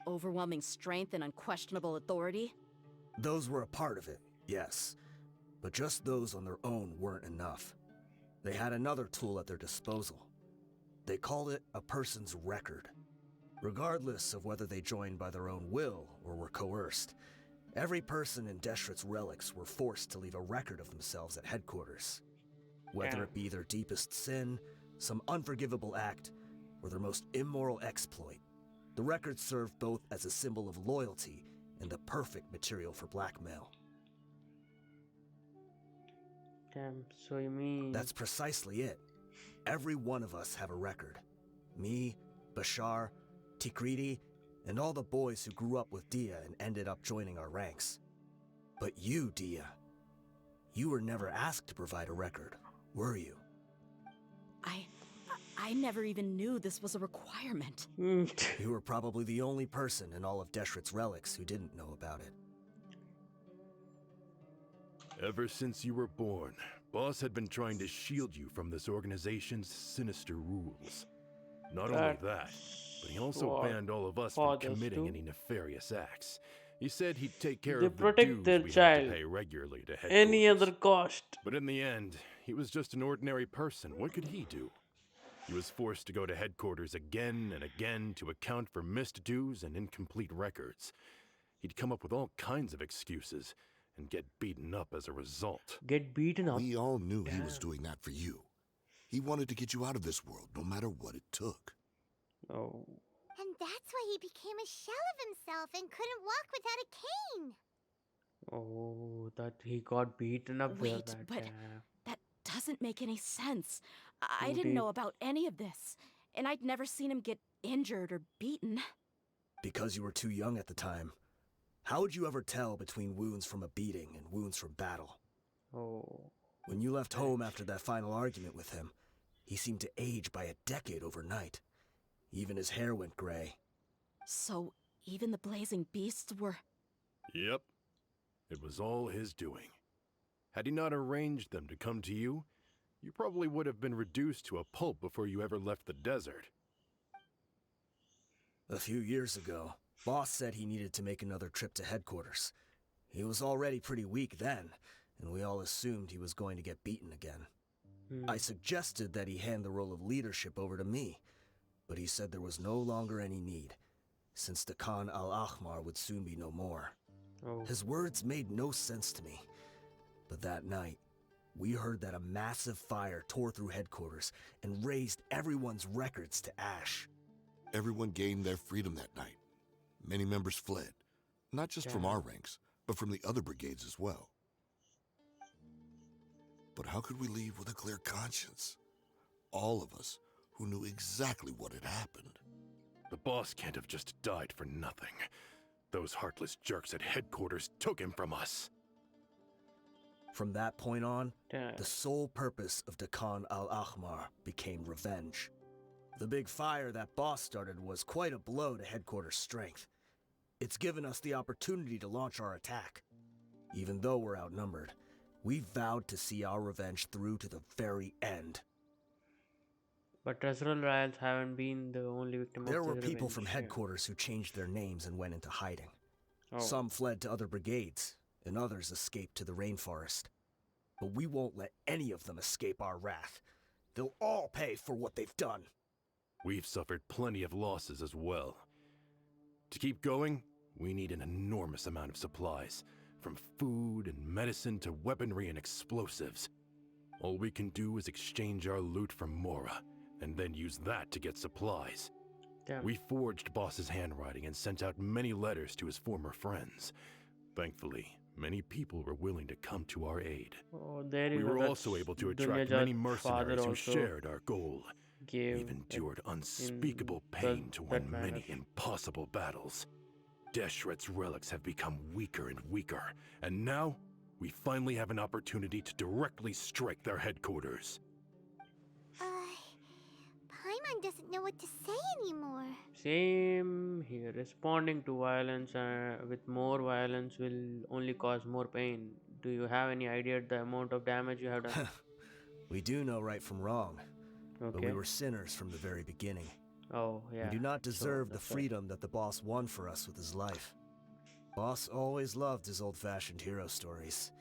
Overwhelming strength and unquestionable authority? Those were a part of it, yes. But just those on their own weren't enough. They had another tool at their disposal. They called it a person's record. Regardless of whether they joined by their own will or were coerced, Every person in Deshret's relics were forced to leave a record of themselves at headquarters. Whether Damn. it be their deepest sin, some unforgivable act, or their most immoral exploit, the records served both as a symbol of loyalty and the perfect material for blackmail. Damn. So you mean That's precisely it. Every one of us have a record. Me, Bashar, Tikriti, and all the boys who grew up with Dia and ended up joining our ranks. But you, Dia, you were never asked to provide a record, were you? I never even knew this was a requirement. You were probably the only person in all of Deshret's relics who didn't know about it. Ever since you were born, Boss had been trying to shield you from this organization's sinister rules. Not only that, but he also what banned all of us from fathers committing do. any nefarious acts. He said he'd take care They of the protect dues their we had child. to pay regularly to Any headquarters. other cost. But in the end, he was just an ordinary person. What could he do? He was forced to go to headquarters again and again to account for missed dues and incomplete records. He'd come up with all kinds of excuses and get beaten up as a result. Get beaten up. We all knew he was doing that for you. He wanted to get you out of this world, no matter what it took. Oh. And that's why he became a shell of himself and couldn't walk without a cane. Oh, that he got beaten up there. Wait, That, but that doesn't make any sense. I Too didn't deep. know about any of this, and I'd never seen him get injured or beaten. Because you were too young at the time. How would you ever tell between wounds from a beating and wounds from battle? Oh. When you left home after that final argument with him, he seemed to age by a decade overnight. Even his hair went gray. So even the blazing beasts were... Yep. It was all his doing. Had he not arranged them to come to you, you probably would have been reduced to a pulp before you ever left the desert. A few years ago, Boss said he needed to make another trip to headquarters. He was already pretty weak then, and we all assumed he was going to get beaten again. I suggested that he hand the role of leadership over to me, but he said there was no longer any need, since the Khan al-Ahmar would soon be no more. Oh. His words made no sense to me, but that night, we heard that a massive fire tore through headquarters and razed everyone's records to ash. Everyone gained their freedom that night. Many members fled, not just from our ranks, but from the other brigades as well. But how could we leave with a clear conscience? All of us who knew exactly what had happened. The boss can't have just died for nothing. Those heartless jerks at headquarters took him from us. From that point on, Damn. the sole purpose of the Khan al-Ahmar became revenge. The big fire that Boss started was quite a blow to headquarters' strength. It's given us the opportunity to launch our attack. Even though we're outnumbered, we vowed to see our revenge through to the very end. But Treasural Royals haven't been the only victim There of were this people revenge. from headquarters who changed their names and went into hiding. Oh. Some fled to other brigades, and others escaped to the rainforest. But we won't let any of them escape our wrath. They'll all pay for what they've done. We've suffered plenty of losses as well. To keep going, we need an enormous amount of supplies, from food and medicine to weaponry and explosives. All we can do is exchange our loot from Mora, and then use that to get supplies. Damn. We forged Boss's handwriting and sent out many letters to his former friends. Thankfully, many people were willing to come to our aid. Oh, there you We go. were That's also able to Dunya attract Jat's many father mercenaries who also shared our goal. gave We've endured in unspeakable that- pain to that win manner. many impossible battles. Deshret's relics have become weaker and weaker, and now we finally have an opportunity to directly strike their headquarters. Paimon doesn't know what to say anymore. Same here. Responding to violence with more violence will only cause more pain. Do you have any idea the amount of damage you have done? We do know right from wrong, but we Okay. were sinners from the very beginning. Oh, yeah. We do not so deserve the that's right. freedom that the boss won for us with his life. Boss always loved his old-fashioned hero stories.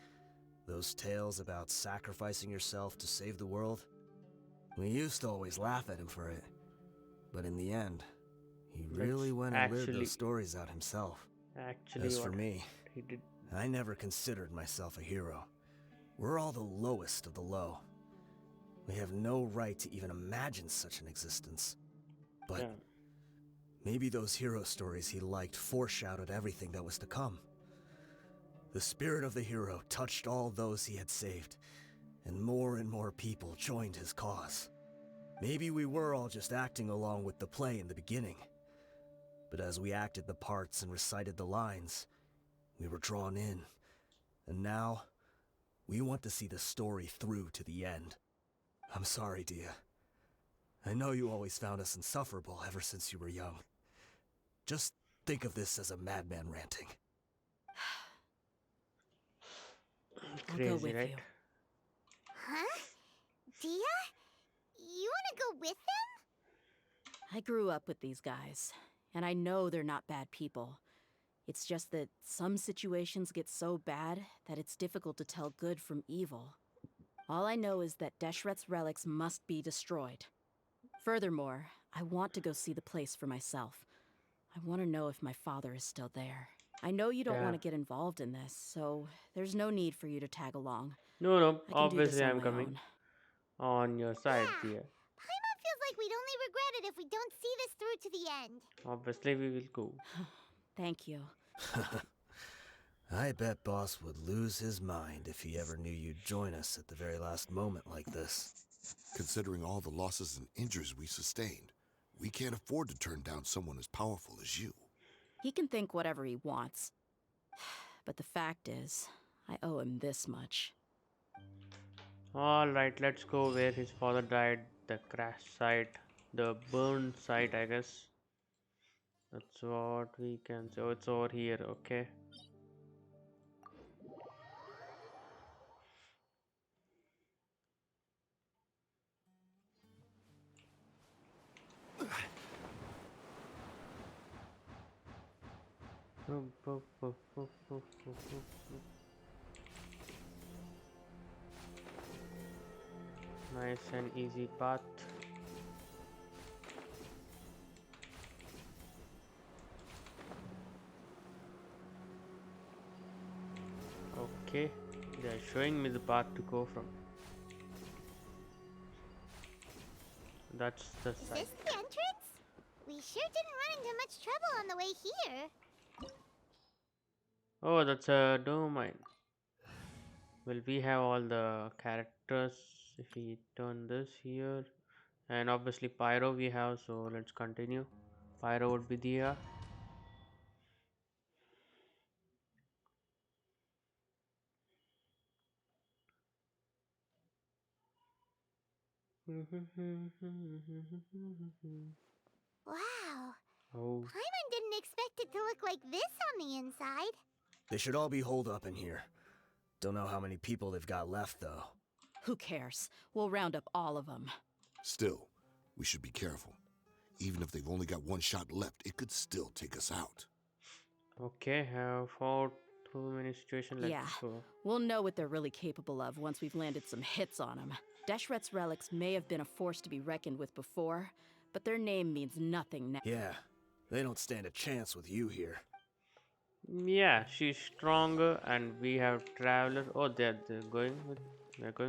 Those tales about sacrificing yourself to save the world. We used to always laugh at him for it. But in the end, he really That's went and lived actually- those stories out himself. Actually, As for what me, He did. I never considered myself a hero. We're all the lowest of the low. We have no right to even imagine such an existence. But Yeah. maybe those hero stories he liked foreshadowed everything that was to come. The spirit of the hero touched all those he had saved, and more people joined his cause. Maybe we were all just acting along with the play in the beginning. But as we acted the parts and recited the lines, we were drawn in. And now, we want to see the story through to the end. I'm sorry, Dia. I know you always found us insufferable ever since you were young. Just think of this as a madman ranting. I'll Crazy, go with right? you. Huh? Dia? You wanna go with them? I grew up with these guys, and I know they're not bad people. It's just that some situations get so bad that it's difficult to tell good from evil. All I know is that Deshret's relics must be destroyed. Furthermore, I want to go see the place for myself. I want to know if my father is still there. I know you don't Yeah. want to get involved in this, so there's no need for you to tag along. No, no. I can do this Obviously, on I'm my coming own. on your side, Yeah. dear. Paimon feels like we'd only regret it if we don't see this through to the end. Obviously, we will go. Thank you. I bet Boss would lose his mind if he ever knew you'd join us at the very last moment like this. Considering all the losses and injuries we sustained, we can't afford to turn down someone as powerful as you. He can think whatever he wants. But the fact is, I owe him this much. Alright, let's go where his father died. The crash site. The burned site, I guess. That's what we can say. Oh, it's over here, okay. Nice and easy path. Okay, they are showing me the path to go from. That's the Is site. this the entrance? We sure didn't run into much trouble on the way here. Oh, that's a domain. Well, we have all the characters if we turn this here, and obviously Pyro we have, so let's continue. Pyro would be there. Wow. Oh, Paimon didn't expect it to look like this on the inside. They should all be holed up in here. Don't know how many people they've got left, though. Who cares? We'll round up all of them. Still, we should be careful. Even if they've only got one shot left, it could still take us out. okay. Have fought through many situations. Let's Yeah. go. We'll know what they're really capable of once we've landed some hits on them. Deshret's relics may have been a force to be reckoned with before, but their name means nothing now. Yeah, they don't stand a chance with you here. Yeah, she's stronger, and we have traveler. Oh, they're going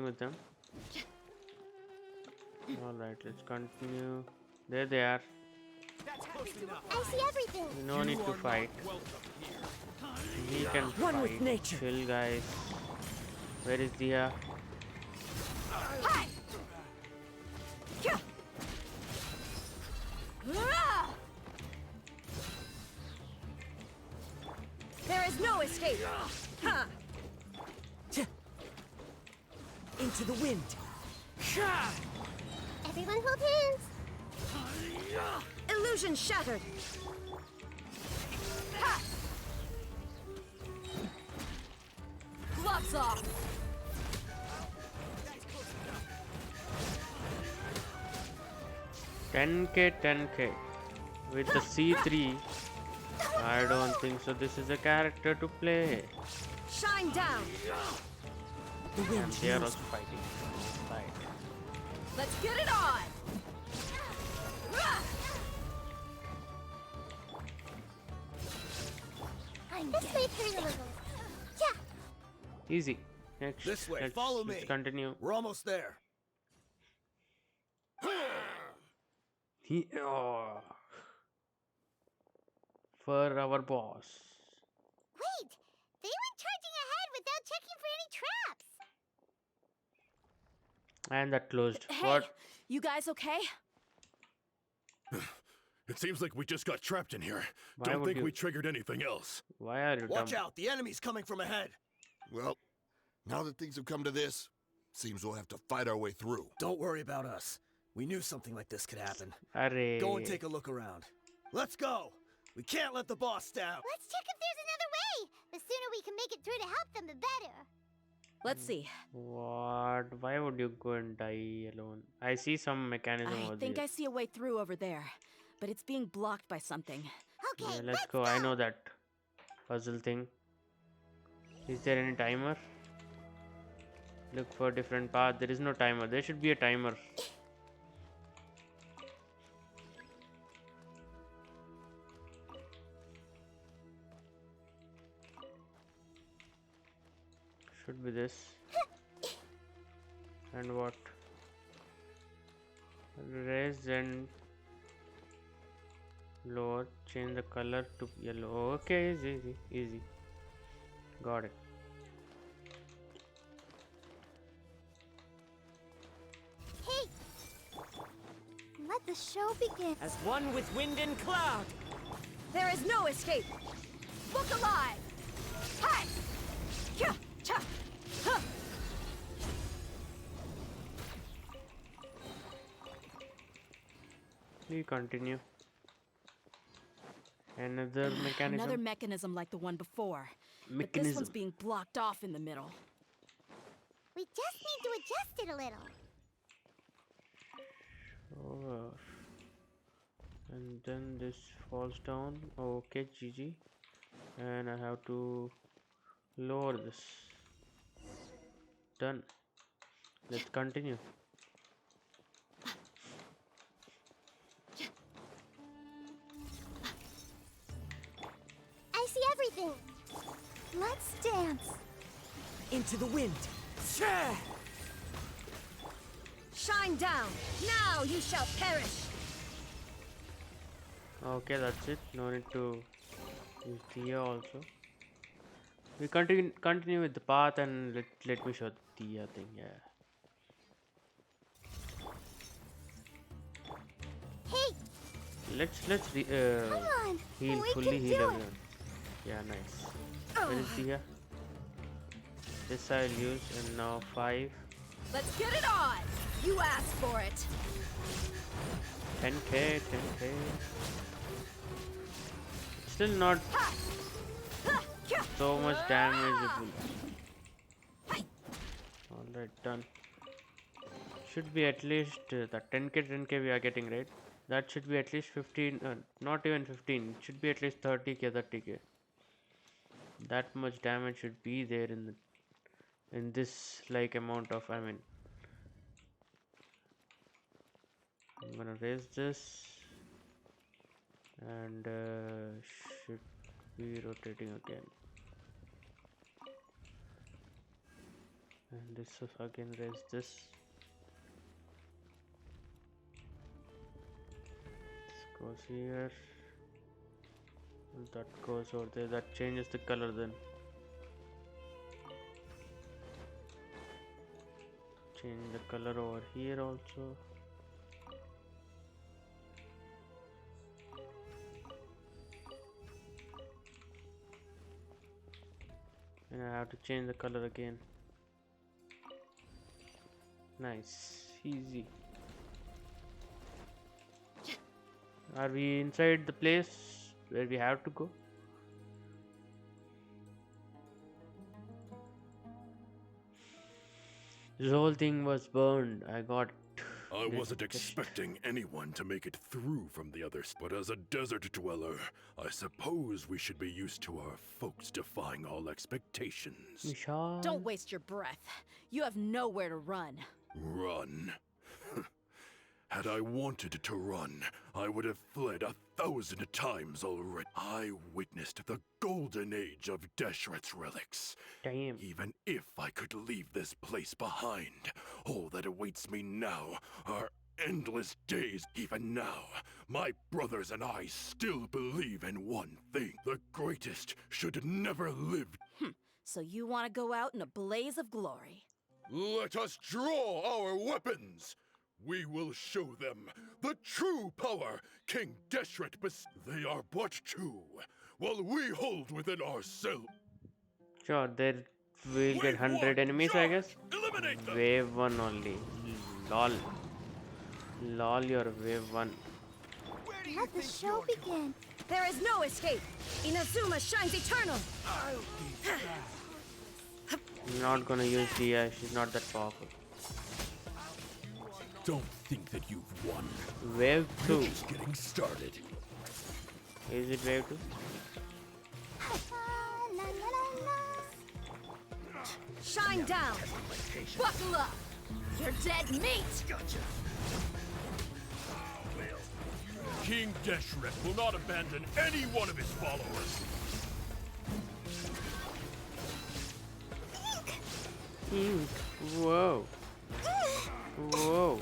with them. All right, let's continue. There they are. I see everything. No need to fight. We can One fight. with nature. Chill, guys. Where is Dia? There is no escape. Ha! Into the wind. Everyone hold hands. Illusion shattered. Gloves off. 10k with the C3. I don't think so. This is a character to play. Shine down. The And wind they are moves. also fighting. Right. Let's get it on. I'm this way through the little Easy. Next. This way, follow let's me. continue. We're almost there. Oh. For our boss. Wait! They went charging ahead without checking for any traps! And that closed. Hey, What? you guys okay? It seems like we just got trapped in here. Why Don't would think you- we triggered anything else. Why are you Watch dumb? out, the enemy's coming from ahead. Well, now that things have come to this, seems we'll have to fight our way through. Don't worry about us. We knew something like this could happen. Array. Go and take a look around. Let's go! We can't let the boss down! Let's check if there's another way! The sooner we can make it through to help them, the better. Let's see. What? Why would you go and die alone? I see some mechanism I over think there. I see a way through over there, but it's being blocked by something. Okay, Yeah, let's go. I know that puzzle thing. Is there any timer? Look for different path. There is no timer. There should be a timer. Should be this. And what? Raise and lower. Change the color to yellow. Okay, easy. Got it. Hey! Let the show begin. As one with wind and cloud. There is no escape! Look alive! Hi! Kya! Cha! Huh! We continue. Another mechanism. Another mechanism like the one before. But this one's being blocked off in the middle. We just need to adjust it a little. Over. And then this falls down. Okay, GG. And I have to lower this. Done. Let's continue. I see everything. Let's dance. Into the wind. Shine down! Now you shall perish! Okay, that's it. No need to use DEHYA also. We continue with the path and let me show the DEHYA thing. Yeah. Hey, Let's come on. heal We fully can heal do it. everyone. Yeah, nice. Where is DEHYA? This I'll use, and now 5. Let's get it on! You asked for it! 10k. Still not so much damageable. Alright, done. Should be at least the 10k we are getting, right? That should be at least 15, not even 15. It should be at least 30k. That much damage should be there in this like amount of, I mean, I'm gonna raise this and should be rotating again, and this is again raise this. This goes here, that goes over there. That changes the color then. Change the color over here also. And I have to change the color again. Nice, easy. Are we inside the place where we have to go? This whole thing was burned. I got I wasn't expecting anyone to make it through from the others, but as a desert dweller, I suppose we should be used to our folks defying all expectations. Nishan. Don't waste your breath. You have nowhere to run. Run. Had I wanted to run, I would have fled 1,000 1,000 times already. I witnessed the golden age of Deshret's relics. Damn. Even if I could leave this place behind, all that awaits me now are endless days. Even now, my brothers and I still believe in one thing. The greatest should never live. So you want to go out in a blaze of glory? Let us draw our weapons. We will show them the true power King Deshret They are but two, while we hold within ourselves. Sure, there will get 100 enemies, I guess. Eliminate them. Wave 1 only. Lol. Lol, you're wave 1. Let the show begin. There is no escape. Inazuma shines eternal. I'm not gonna use DEHYA, she's not that powerful. Don't think that you've won. Wave 2. You're just getting started. Is it wave 2? La, la, la, la. Shine down. Buckle up. You're dead meat. King Deshret will not abandon any one of his followers. Whoa. Whoa.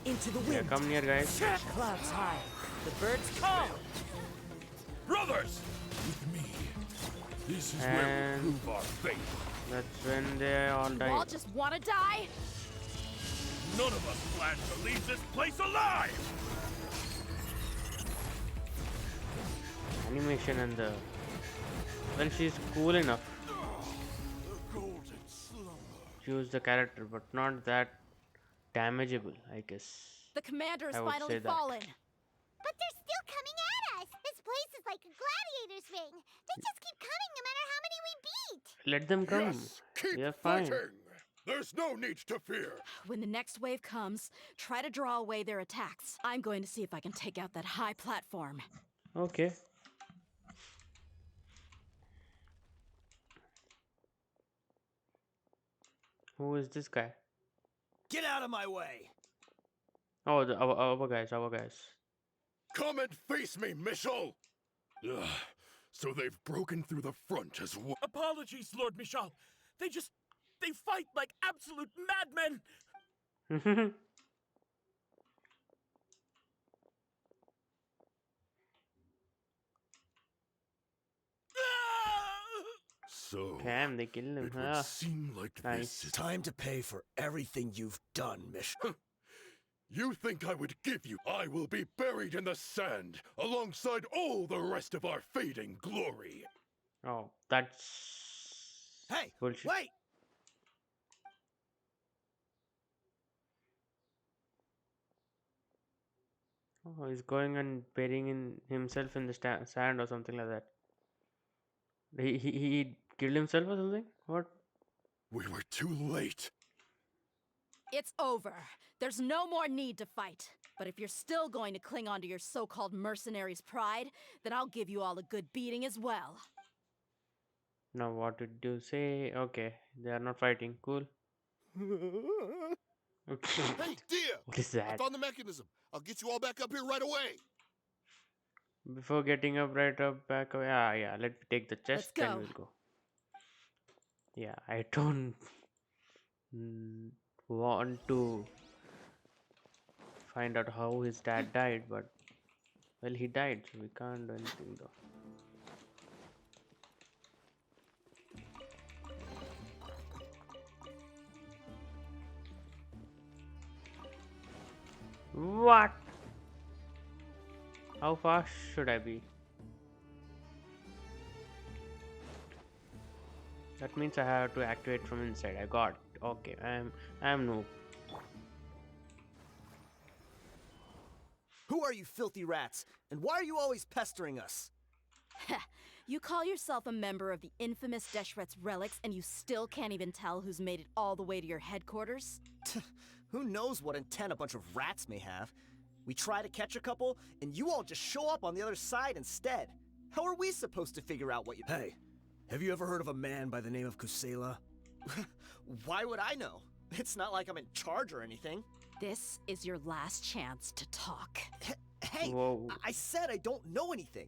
Into the Yeah, wind. come near, guys. Clouds high. The birds call. Brothers, with me, this is And where we prove our faith. that's when they all You die. all just want to die? None of us plan to leave this place alive. Animation and the... Well, she's cool enough. The golden slumber. Choose the character, but not that damageable, I guess. The commander has I would finally say that. fallen. But they're still coming at us. This place is like a gladiator's ring. They just keep coming no matter how many we beat. Let them come. Yes, keep They're fine. fighting. There's no need to fear. When the next wave comes, try to draw away their attacks. I'm going to see if I can take out that high platform. Okay. Who is this guy? Get out of my way. Oh, our guys, our guys. Come and face me, Michel! Ugh, so they've broken through the front as well. Apologies, Lord Michal. They fight like absolute madmen. So, Damn, they killed him. it would Ah. seem like Nice. this is... Time to pay for everything you've done, Mission. You think I would give you? I will be buried in the sand, alongside all the rest of our fading glory. Oh, that's... Hey, bullshit. wait! Oh, he's going and burying himself in the sand or something like that. He killed himself or something? What? We were too late. It's over. There's no more need to fight. But if you're still going to cling on to your so-called mercenary's pride, then I'll give you all a good beating as well. Now what did you say? Okay, they are not fighting. Cool. Okay. Hey, Dia! What is I that? found the mechanism. I'll get you all back up here right away. Before getting up, right up, back away. Ah, yeah. Let me take the chest, Let's then go. we'll go. Yeah, I don't want to find out how his dad died, but well, he died, so we can't do anything though. What? How fast should I be? That means I have to activate from inside. I got it. Okay, I'm noob. Who are you filthy rats? And why are you always pestering us? You call yourself a member of the infamous Deshret's relics, and you still can't even tell who's made it all the way to your headquarters? Who knows what intent a bunch of rats may have? We try to catch a couple, and you all just show up on the other side instead. How are we supposed to figure out what you— Hey, have you ever heard of a man by the name of Kusela? Why would I know? It's not like I'm in charge or anything. This is your last chance to talk. Hey, Whoa. I said I don't know anything.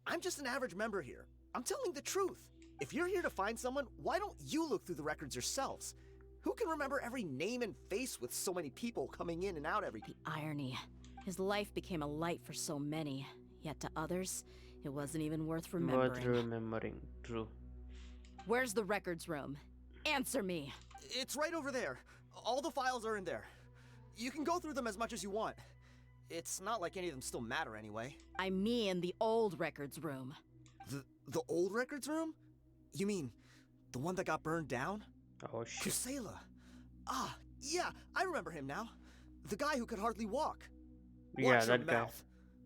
I'm just an average member here. I'm telling the truth. If you're here to find someone, why don't you look through the records yourselves? Who can remember every name and face with so many people coming in and out every... The irony. His life became a light for so many, yet to others, it wasn't even worth remembering. Worth remembering. True. Where's the records room? Answer me. It's right over there. All the files are in there. You can go through them as much as you want. It's not like any of them still matter anyway. I mean the old records room. The old records room? You mean the one that got burned down? Oh shit. Kusela. Ah, yeah, I remember him now. The guy who could hardly walk. Yeah, Watch your that guy. mouth.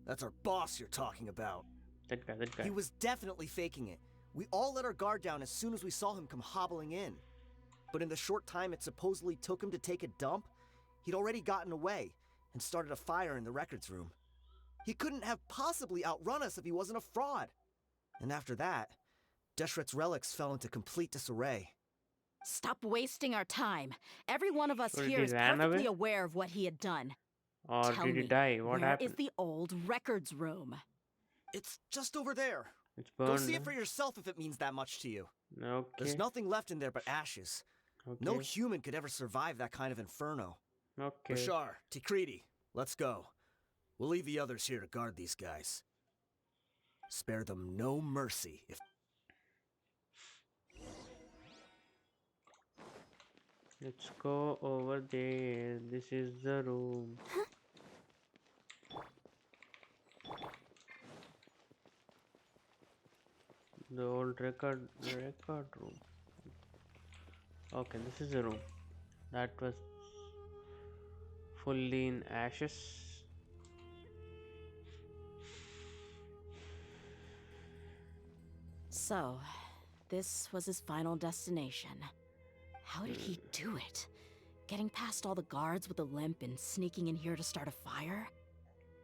That's our boss you're talking about. That guy. He was definitely faking it. We all let our guard down as soon as we saw him come hobbling in. But in the short time it supposedly took him to take a dump, he'd already gotten away and started a fire in the records room. He couldn't have possibly outrun us if he wasn't a fraud. And after that, Deshret's relics fell into complete disarray. Stop wasting our time. Every one of us So here he is ran perfectly away? aware of what he had done. Or Tell did he me, die? What where happened? is the old records room? It's just over there. It's Go burned. see it for yourself if it means that much to you. Okay. There's nothing left in there but ashes. Okay. No human could ever survive that kind of inferno. Okay. Bashar, Tikriti, let's go. We'll leave the others here to guard these guys. Spare them no mercy if... Let's go over there. This is the room. The old record room. Okay, this is the room that was fully in ashes. So, this was his final destination. How did he do it? Getting past all the guards with a limp and sneaking in here to start a fire?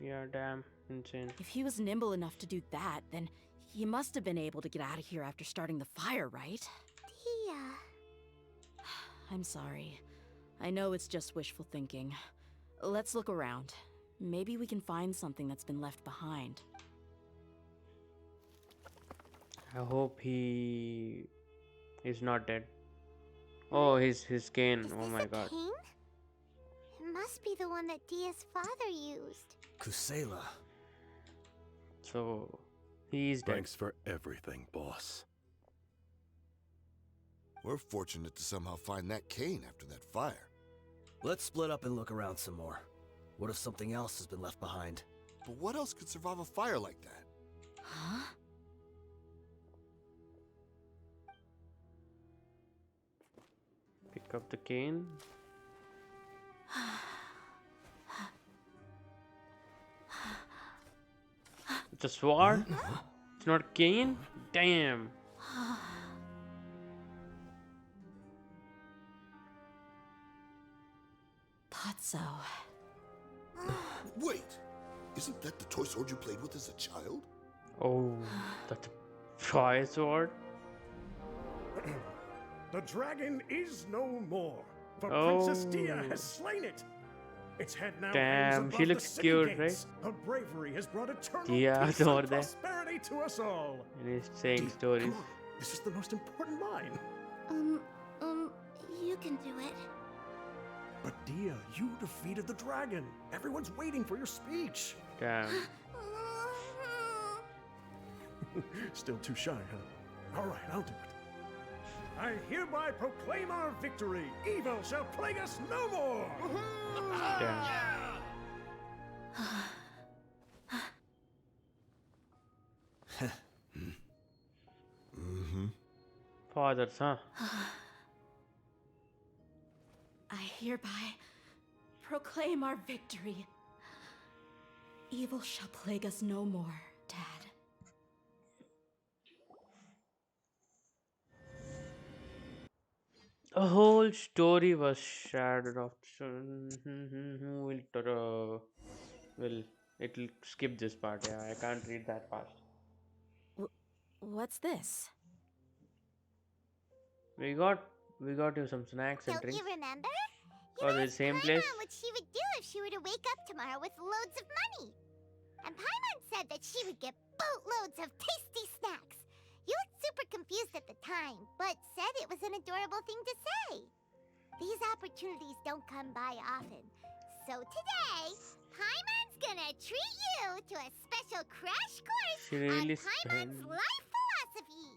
Yeah, damn, insane. If he was nimble enough to do that, then he must have been able to get out of here after starting the fire, right? DEHYA. I'm sorry. I know it's just wishful thinking. Let's look around. Maybe we can find something that's been left behind. I hope he is not dead. Oh, his cane. Is Oh this my a god. cane? It must be the one that Dia's father used. Kusela. So he is dead. Thanks for everything, boss. We're fortunate to somehow find that cane after that fire. Let's split up and look around some more. What if something else has been left behind? But what else could survive a fire like that? Huh? Pick up the cane. It's a sword? It's not a cane? Damn. Thought so. Wait! Isn't that the toy sword you played with as a child? Oh, that's a fire sword? The dragon is no more, for Oh. Princess Dia has slain it. Its head now Damn, hangs she above looks the city cute, gates. Her bravery has brought eternal Dia peace is over and there. prosperity to us all. And he's saying Dia, stories. come on. This is the most important line. You can do it. But Dia, you defeated the dragon. Everyone's waiting for your speech. Damn. Still too shy, huh? All right, I'll do it. I hereby proclaim our victory. Evil shall plague us no more. Damn. Mm-hmm. Fathers, huh? I hereby proclaim our victory. Evil shall plague us no more, Dad. The whole story was shadowed off. It'll skip this part. Yeah, I can't read that fast. What's this? We got you some snacks and Don't drinks. you remember? Oh, the same Plan place? on what she would do if she were to wake up tomorrow with loads of money. and Paimon said that she would get boatloads of tasty snacks. You looked super confused at the time, but said it was an adorable thing to say. These opportunities don't come by often. So today, Paimon's gonna treat you to a special crash course She on really Paimon's spent. life philosophy.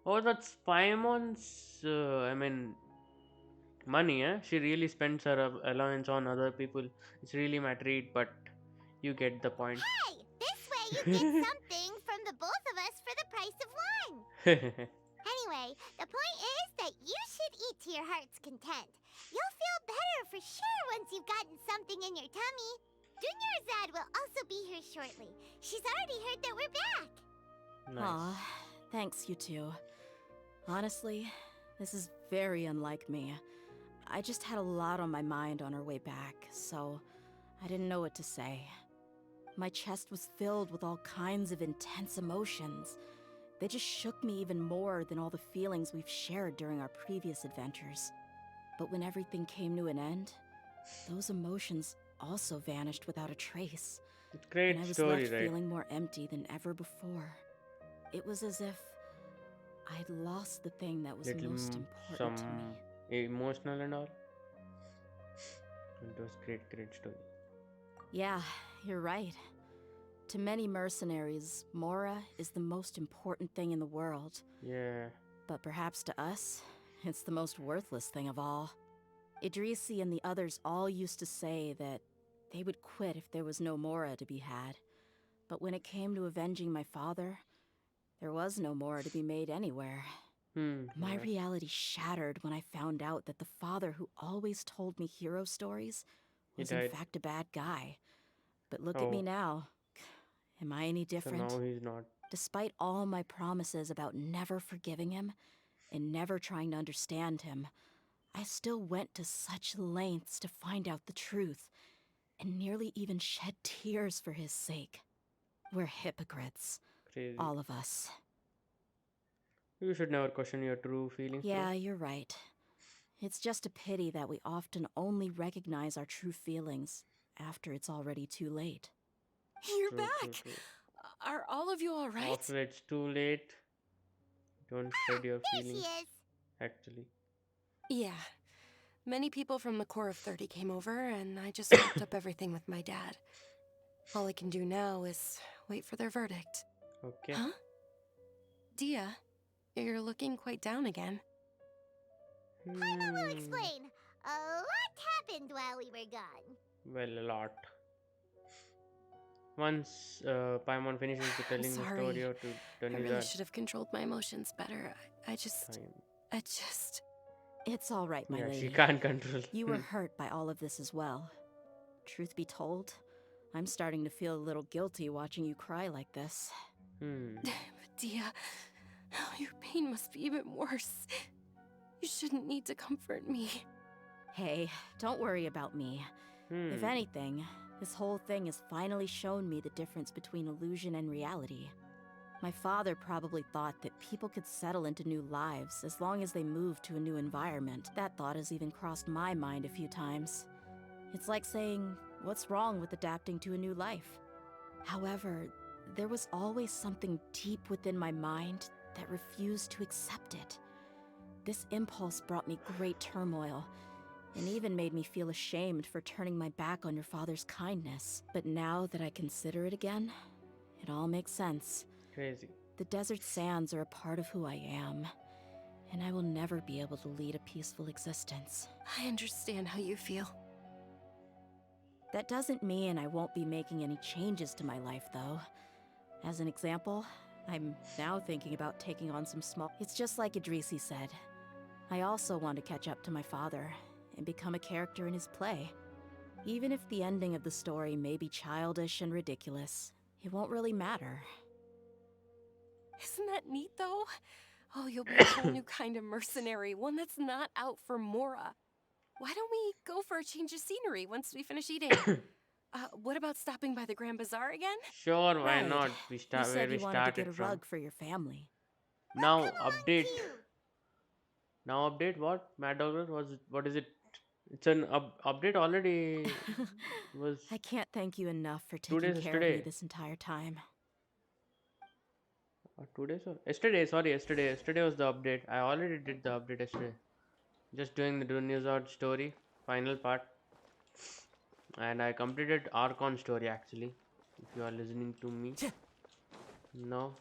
Oh, that's Paimon's. I mean, money, eh? She really spends her allowance on other people. It's really my treat, but you get the point. Hey, this way you get something from the both of us for the price of one. Anyway, the point is that you should eat to your heart's content. You'll feel better for sure once you've gotten something in your tummy. Dunyarzad will also be here shortly. She's already heard that we're back. Nice. Aw, thanks, you two. Honestly, this is very unlike me. I just had a lot on my mind on our way back, so I didn't know what to say. My chest was filled with all kinds of intense emotions. They just shook me even more than all the feelings we've shared during our previous adventures. But when everything came to an end, those emotions also vanished without a trace. Great And I was story, left right? feeling more empty than ever before. It was as if I'd lost the thing that was Little most some important to me. emotional and all. It was great story. Yeah, you're right. To many mercenaries, Mora is the most important thing in the world. Yeah. But perhaps to us, it's the most worthless thing of all. Idrisi and the others all used to say that they would quit if there was no Mora to be had. But when it came to avenging my father, there was no Mora to be made anywhere. My Yeah. reality shattered when I found out that the father who always told me hero stories He was in died. fact a bad guy. But look at me Oh, now. Am I any so different? now he's not. Despite all my promises about never forgiving him and never trying to understand him, I still went to such lengths to find out the truth and nearly even shed tears for his sake. We're hypocrites, Crazy. all of us. You should never question your true feelings, bro. Yeah, you're right. It's just a pity that we often only recognize our true feelings after it's already too late. You're True, back! true. Are all of you alright? After it's too late, don't spread your There she feelings. is. Actually. Yeah. Many people from the Corps of 30 came over, and I just wrapped up everything with my dad. All I can do now is wait for their verdict. Okay. Huh? Dia, you're looking quite down again. Paimon will explain. A lot happened while we were gone. Well, a lot. Once Paimon finishes the I'm telling the sorry. story or to I really Dunizar should have controlled my emotions better. I just... time. It's all right, my Yeah, lady. she can't control. You were hurt by all of this as well. Truth be told, I'm starting to feel a little guilty watching you cry like this. Dia, your pain must be even worse. You shouldn't need to comfort me. Hey, don't worry about me. If anything, this whole thing has finally shown me the difference between illusion and reality. My father probably thought that people could settle into new lives as long as they moved to a new environment. That thought has even crossed my mind a few times. It's like saying, what's wrong with adapting to a new life? However, there was always something deep within my mind that refused to accept it. This impulse brought me great turmoil, and even made me feel ashamed for turning my back on your father's kindness. But now that I consider it again, it all makes sense. Crazy. The desert sands are a part of who I am, and I will never be able to lead a peaceful existence. I understand how you feel. That doesn't mean I won't be making any changes to my life, though. As an example, I'm now thinking about taking on some small... It's just like Idrisi said. I also want to catch up to my father and become a character in his play. Even if the ending of the story may be childish and ridiculous, it won't really matter. Isn't that neat, though? Oh, you'll be a whole new kind of mercenary, one that's not out for Mora. Why don't we go for a change of scenery once we finish eating? What about stopping by the Grand Bazaar again? Sure, why Right. not? We You start where said we you wanted to get started a from. rug for your family. Now update. Now update what? Mad Dogger? What is it? It's an update already. Was I can't thank you enough for 2 days taking care of me yesterday. this entire time. 2 days or yesterday? Sorry, yesterday. Yesterday was the update. I already did the update yesterday. Just doing the Do News Out story, final part, and I completed Archon story actually. If you are listening to me, no.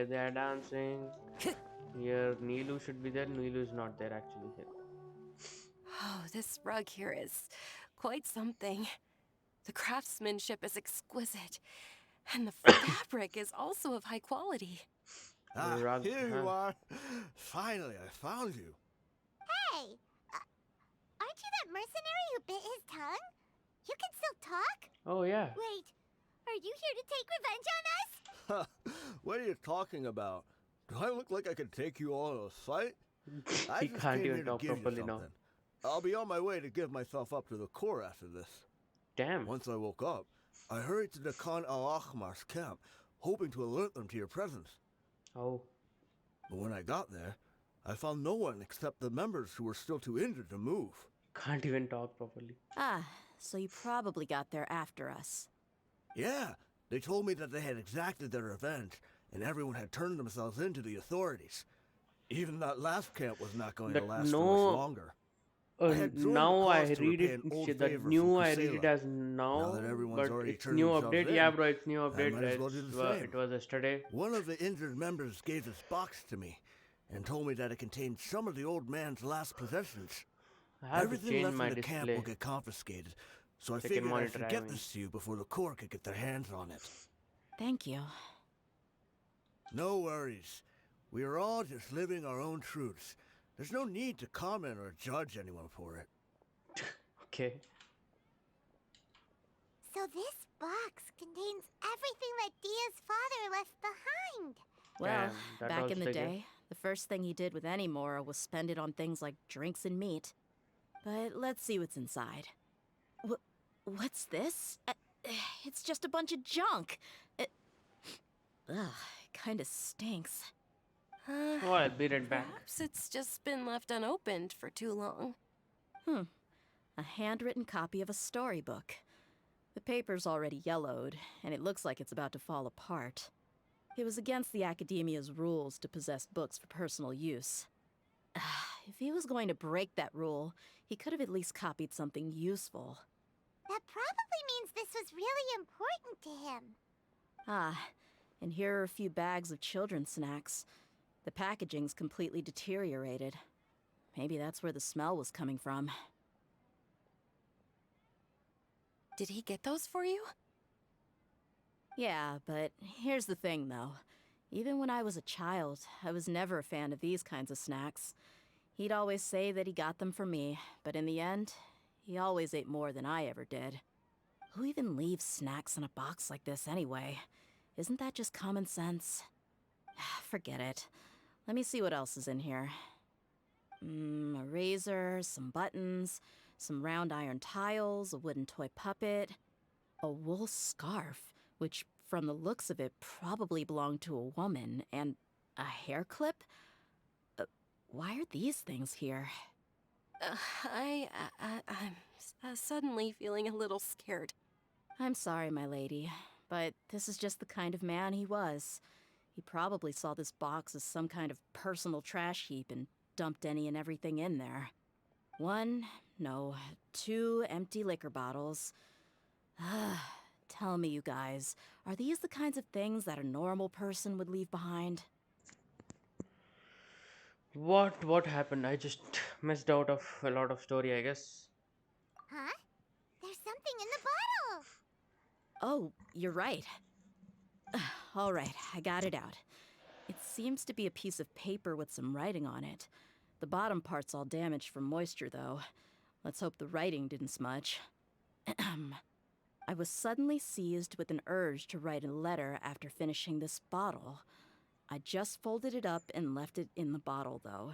They're dancing. Here, Neelu should be there. Neelu is not there actually here. Oh, this rug here is quite something. The craftsmanship is exquisite, and the fabric is also of high quality. Ah, Rug, here you huh? are. Finally, I found you. Hey, aren't you that mercenary who bit his tongue? You can still talk? Oh yeah. Wait, are you here to take revenge on us? What are you talking about? Do I look like I could take you all in a fight? I He just can't came even here to talk give you properly now. something. I'll be on my way to give myself up to the Corps after this. Damn. Once I woke up, I hurried to the Khan al-Ahmar's camp, hoping to alert them to your presence. Oh. But when I got there, I found no one except the members who were still too injured to move. Can't even talk properly. Ah, so you probably got there after us. Yeah, they told me that they had exacted their revenge, and everyone had turned themselves in to the authorities. Even that last camp was not going to That last for no. much longer. I had joined the Now I cause to read repay it. an old That favor new from I read it Kusela. as Now now, that everyone's but already it's turned new themselves update. in, Yeah, bro, it's new I update. might as well do the same. It was yesterday. One of the injured members gave this box to me and told me that it contained some of the old man's last possessions. I have to Everything change left my in the camp display. will get confiscated, so I Second figured I monitor, should I get mean. this to you before the Corps could get their hands on it. Thank you. No worries. We are all just living our own truths. There's no need to comment or judge anyone for it. Okay. So this box contains everything that Dia's father left behind. Well, Damn, that back in the also good. day, the first thing he did with any Mora was spend it on things like drinks and meat. But let's see what's inside. What's this? It's just a bunch of junk. Ugh, it kinda stinks. Oh, I'll be right back. Perhaps it's just been left unopened for too long. A handwritten copy of a storybook. The paper's already yellowed, and it looks like it's about to fall apart. It was against the Academia's rules to possess books for personal use. If he was going to break that rule, he could have at least copied something useful. That probably means this was really important to him. Ah, and here are a few bags of children's snacks. The packaging's completely deteriorated. Maybe that's where the smell was coming from. Did he get those for you? Yeah, but here's the thing, though. Even when I was a child, I was never a fan of these kinds of snacks. He'd always say that he got them for me, but in the end, he always ate more than I ever did. Who even leaves snacks in a box like this anyway? Isn't that just common sense? Forget it. Let me see what else is in here. A razor, some buttons, some round iron tiles, a wooden toy puppet, a wool scarf, which from the looks of it probably belonged to a woman, and a hair clip? Why are these things here? I'm suddenly feeling a little scared. I'm sorry, my lady, but this is just the kind of man he was. He probably saw this box as some kind of personal trash heap and dumped any and everything in there. 2 empty liquor bottles. Tell me, you guys, are these the kinds of things that a normal person would leave behind? What happened? I just missed out of a lot of story, I guess. Huh? There's something in the bottle. Oh, you're right. All right, I got it out. It seems to be a piece of paper with some writing on it. The bottom part's all damaged from moisture, though. Let's hope the writing didn't smudge. I was suddenly seized with an urge to write a letter after finishing this bottle. I just folded it up and left it in the bottle, though.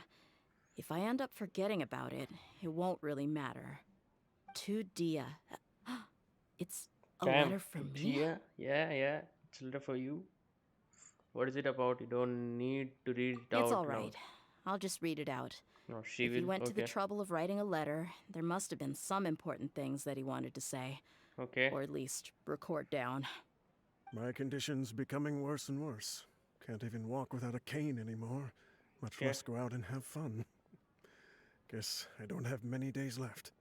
If I end up forgetting about it, it won't really matter. To Dia. It's a Damn. letter from me? Yeah, yeah, yeah. It's a letter for you. What is it about? You don't need to read it It's out all loud. right. I'll just read it out. No, she If he will. went to the Okay. trouble of writing a letter, there must have been some important things that he wanted to say, Okay. or at least record down. My condition's becoming worse and worse. Can't even walk without a cane anymore, much Okay. less go out and have fun. Guess I don't have many days left.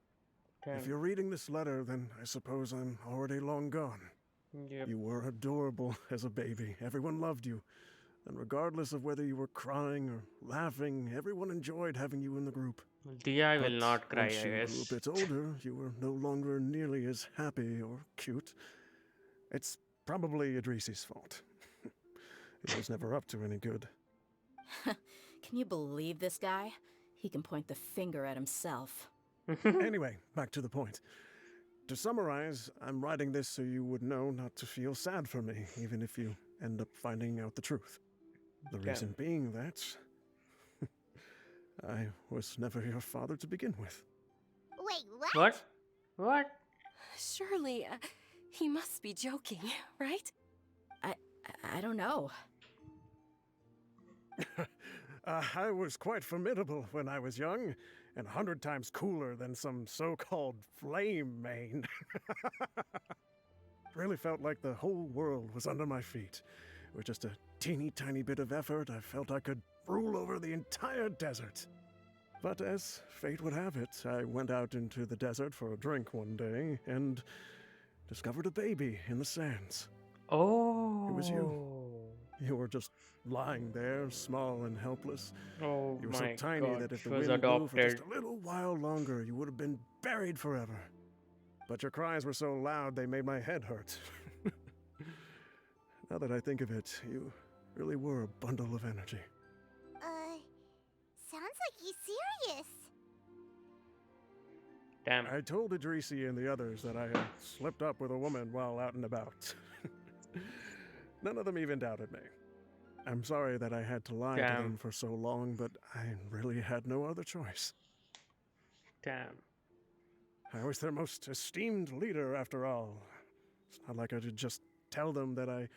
If Damn. you're reading this letter, then I suppose I'm already long gone. Yep. You were adorable as a baby. Everyone loved you. And regardless of whether you were crying or laughing, everyone enjoyed having you in the group. Dia will But not cry, once I you grew a guess. bit older, you were no longer nearly as happy or cute. It's probably Idrisi's fault. He was never up to any good. Can you believe this guy? He can point the finger at himself. Anyway, back to the point. To summarize, I'm writing this so you would know not to feel sad for me, even if you end up finding out the truth. The reason being that I was never your father to begin with. Wait, what? What? What? Surely, he must be joking, right? I don't know. I was quite formidable when I was young, and 100 times cooler than some so-called flame main. Really felt like the whole world was under my feet. With just a teeny tiny bit of effort, I felt I could rule over the entire desert. But as fate would have it, I went out into the desert for a drink one day and discovered a baby in the sands. Oh. It was you. You were just lying there, small and helpless. Oh You were so my tiny god. that if She the was wind blew for just adopted. a little while longer, you would have been buried forever. But your cries were so loud they made my head hurt. Now that I think of it, you really were a bundle of energy. Sounds like he's serious. Damn. I told Idrisi and the others that I had slipped up with a woman while out and about. None of them even doubted me. I'm sorry that I had to lie to Damn. them for so long, but I really had no other choice. Damn. I was their most esteemed leader, after all. It's not like I could just tell them that I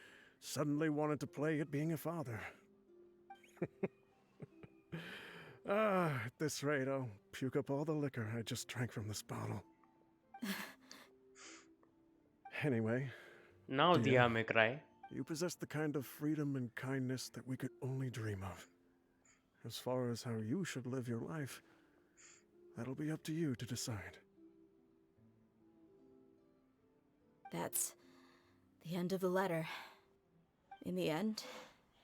suddenly wanted to play at being a father. At this rate, I'll puke up all the liquor I just drank from this bottle. Anyway, Now Dia, Dia may cry. you possess the kind of freedom and kindness that we could only dream of. As far as how you should live your life, that'll be up to you to decide. That's the end of the letter. In the end,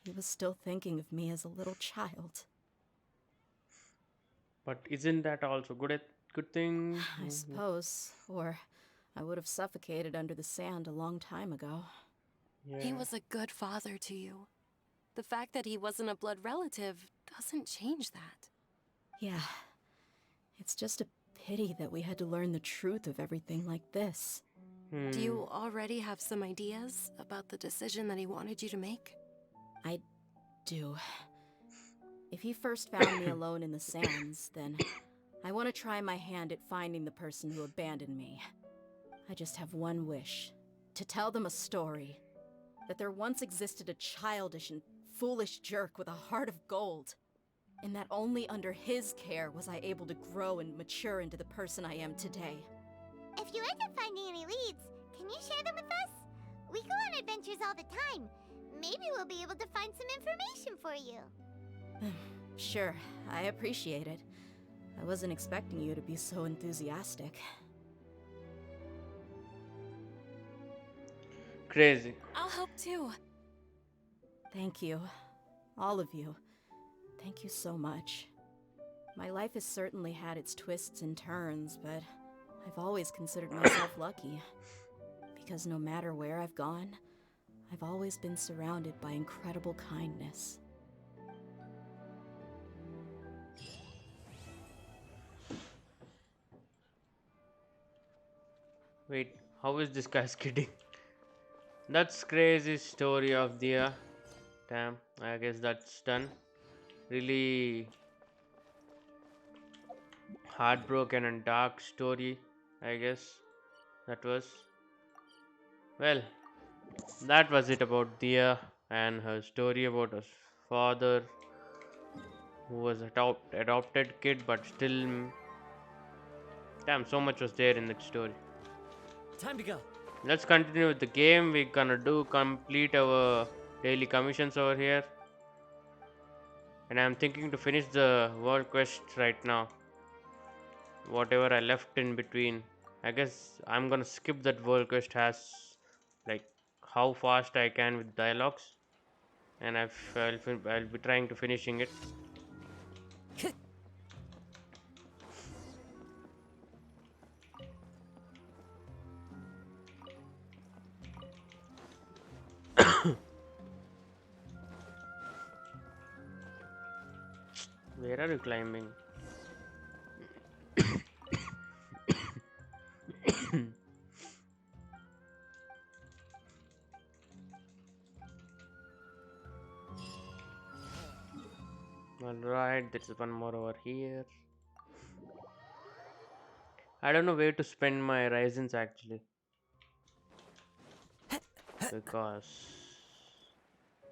he was still thinking of me as a little child. But isn't that also good thing? I suppose, or I would have suffocated under the sand a long time ago. Yeah. He was a good father to you. The fact that he wasn't a blood relative doesn't change that. Yeah. It's just a pity that we had to learn the truth of everything like this. Do you already have some ideas about the decision that he wanted you to make? I do. If he first found me alone in the sands, then I want to try my hand at finding the person who abandoned me. I just have one wish. To tell them a story. That there once existed a childish and foolish jerk with a heart of gold. And that only under his care was I able to grow and mature into the person I am today. If you end up finding any leads, can you share them with us? We go on adventures all the time. Maybe we'll be able to find some information for you. Sure, I appreciate it. I wasn't expecting you to be so enthusiastic. Crazy. I'll help too. Thank you. All of you. Thank you so much. My life has certainly had its twists and turns, but I've always considered myself lucky. Because no matter where I've gone, I've always been surrounded by incredible kindness. Wait, how is this guy's kidding? That's crazy story of Dia. Damn, I guess that's done. Really heartbroken and dark story, I guess that was. Well, that was it about Dia and her story about her father who was adopted kid, but still, damn, so much was there in that story. Time to go. Let's continue with the game. We're gonna do complete our daily commissions over here, and I'm thinking to finish the world quest right now. Whatever I left in between, I guess I'm gonna skip that world quest has like how fast I can with dialogues, and I'll be trying to finishing it. Where are you climbing? Alright, there's one more over here. I don't know where to spend my raisins actually, because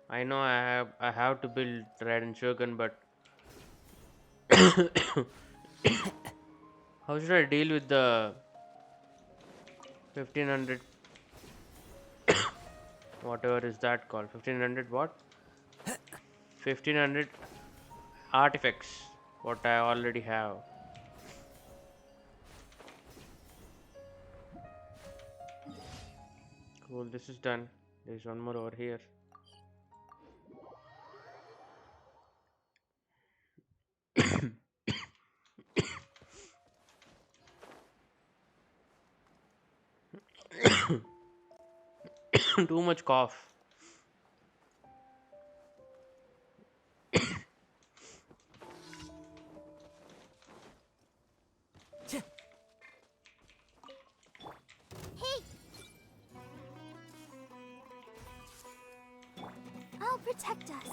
I know I have to build Raiden Shogun, but how should I deal with the 1500 whatever is that called? 1500 what? 1500 artifacts. What I already have. Cool, this is done. There's one more over here. Too much cough. Hey! I'll protect us.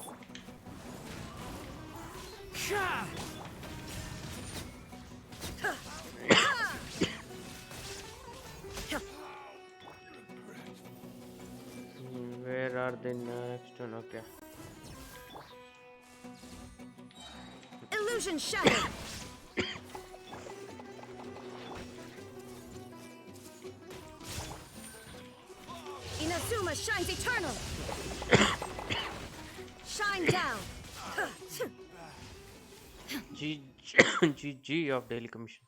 Where are the next one? Okay. Illusion shattered! Inazuma shines eternal! Shine down! GG of daily commission.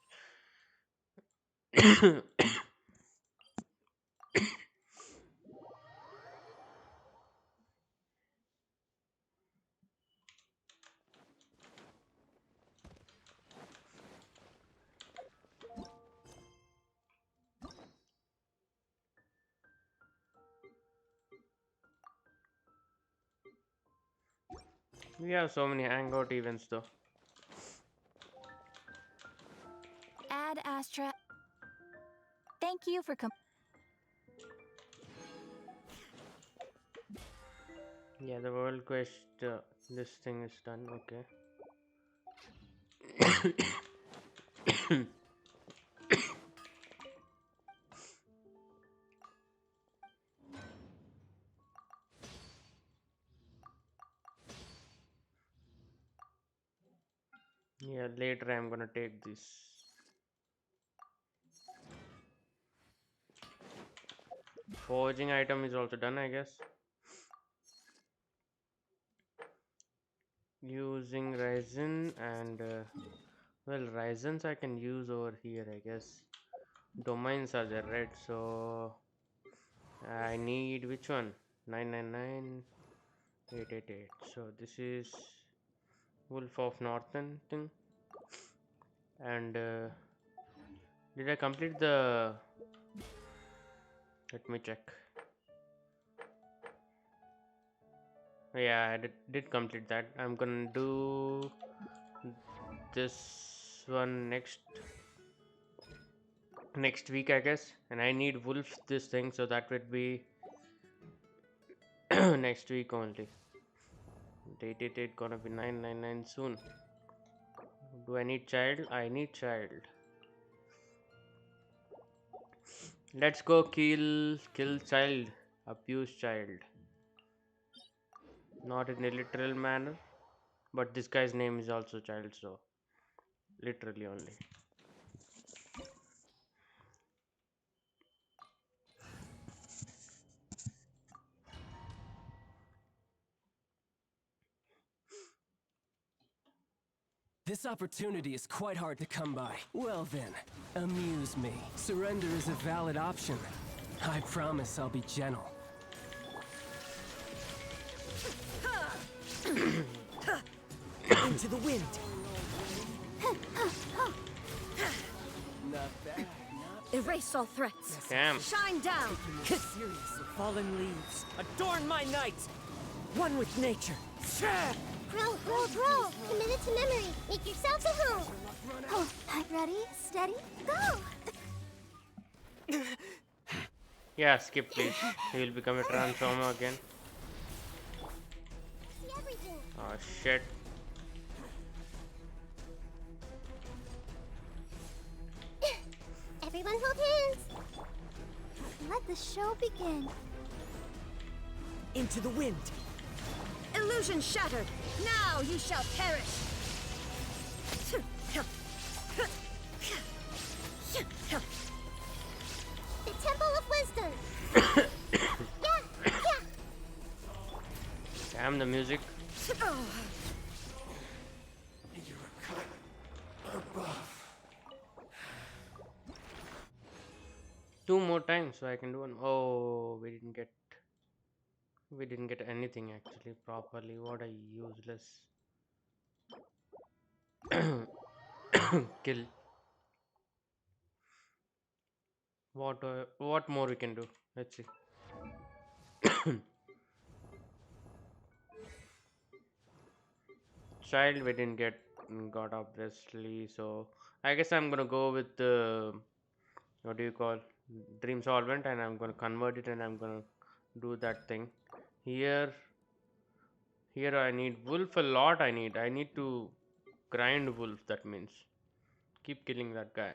We have so many hangout events though. Ad Astra. Thank you for Yeah, the world quest, this thing is done. Okay. Yeah, later I'm gonna take this. Forging item is also done, I guess. Using Ryzen and well, Ryzen's I can use over here, I guess. Domains are there, right? So I need which one? 999 888. So this is Wolf of Northern thing. And did I complete the? Let me check. Yeah, I did complete that. I'm gonna do this one next week, I guess. And I need wolf this thing, so that would be next week only. Date it gonna be 999 soon. Do I need child? I need child. Let's go kill child, abuse child. Not in a literal manner, but this guy's name is also child, so literally only. This opportunity is quite hard to come by. Well then, amuse me. Surrender is a valid option. I promise I'll be gentle. Into the wind. Not bad. Erase all threats. Damn. Shine down. Seriously. Fallen leaves, adorn my night. One with nature. Roll. Commit it to memory. Make yourselves a home. Oh, ready, steady, go. Yeah, skip please. He will become a transformer again. See everything. Oh shit. Everyone hold hands. Let the show begin. Into the wind. Illusion shattered. Now you shall perish. The Temple of Wisdom. Yeah. Damn the music. Two more times so I can do one. Oh, we didn't get anything actually properly. What a useless kill. What more we can do? Let's see. Child we didn't got obviously, so I guess I'm gonna go with the what do you call dream solvent, and I'm gonna convert it, and I'm gonna do that thing. Here here I need wolf a lot. I need to grind wolf. That means keep killing that guy.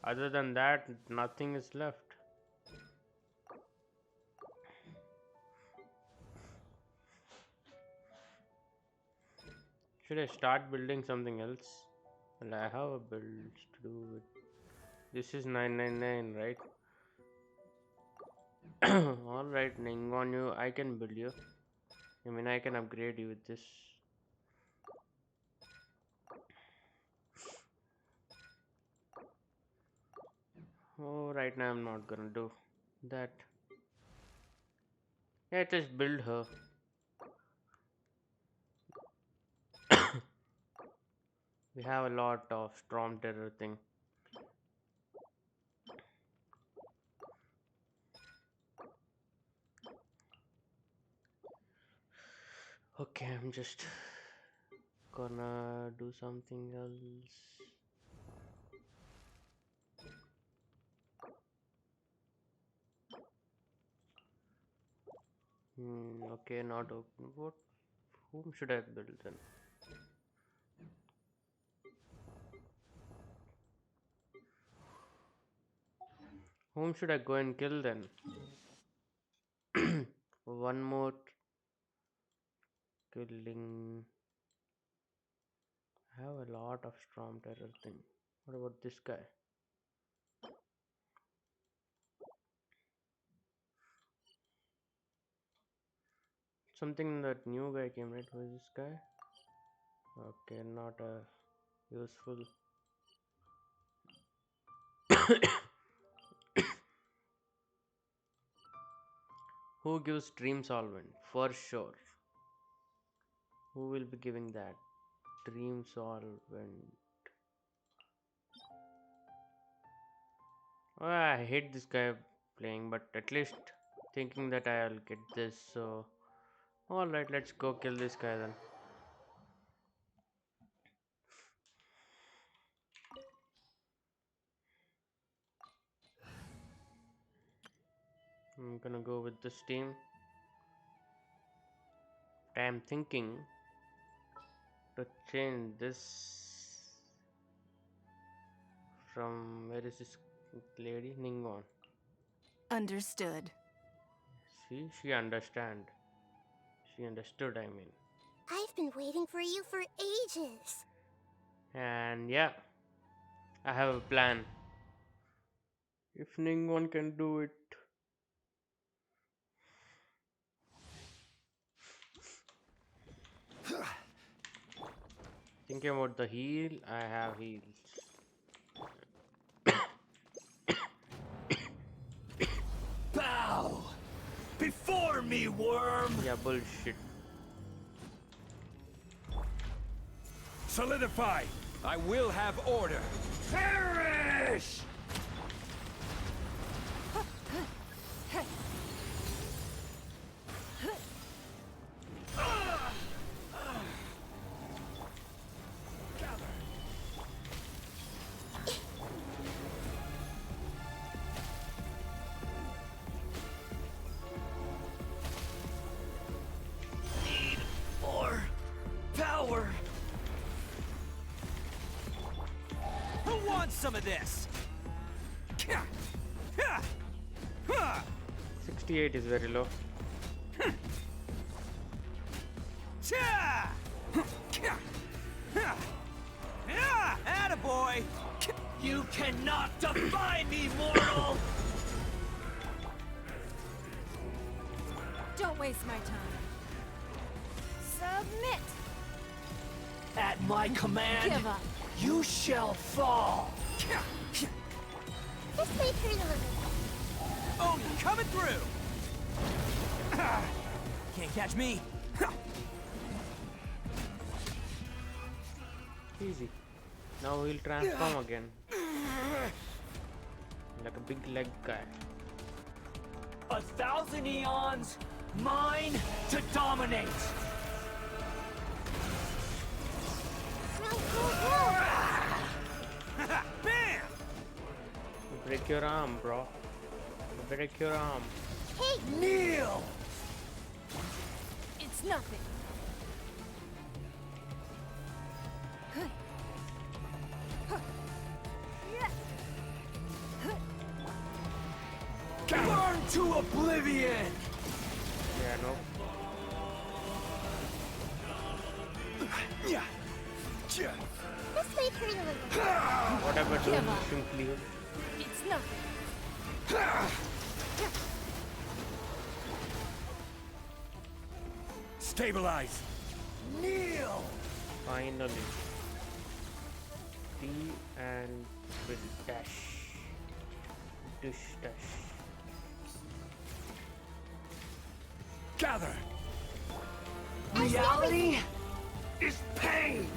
Other than that, nothing is left. Should I start building something else? Well, I have a build to do with this is 999, right? Alright, Ningon, you I can build you. I mean I can upgrade you with this. Oh, right now I'm not gonna do that. Yeah, just build her. We have a lot of storm terror thing. Okay, I'm just gonna do something else. Okay, not open. What? Whom should I build then? Whom should I go and kill then? One more killing. I have a lot of storm terror thing. What about this guy? Something that new guy came, right? Who is this guy? Okay, not a useful. Who gives dream solvent? For sure. Who will be giving that? Dream solvent. Oh, I hate this guy playing, but at least thinking that I'll get this. So, alright, let's go kill this guy then. I'm gonna go with this team. I'm thinking to change this from where is this? Lady Ningon. Understood. See, she understand. She understood, I mean. I've been waiting for you for ages. And yeah, I have a plan. If Ningon can do it, thinking about the heal, I have heals. Bow before me, worm. Yeah, bullshit. Solidify. I will have order. Perish! Need more power. Who wants some of this? 68 is very low. Attaboy! You cannot defy me, mortal! Don't waste my time. Submit. At my command, Give up. you shall fall! This may hurt a little. Oh, coming through! Can't catch me! Easy. Now he'll transform again. Like a big leg guy. 1,000 eons, mine to dominate! Bam! Break your arm, bro. Break your arm. Hey! Kneel! It's nothing. Burn to oblivion! Yeah, no. This may hurt a little. Whatever, do Give up. simply. It's nothing. Stabilize! Kneel! Finally. T and with dash. Dish dash. Gather! Reality is pain!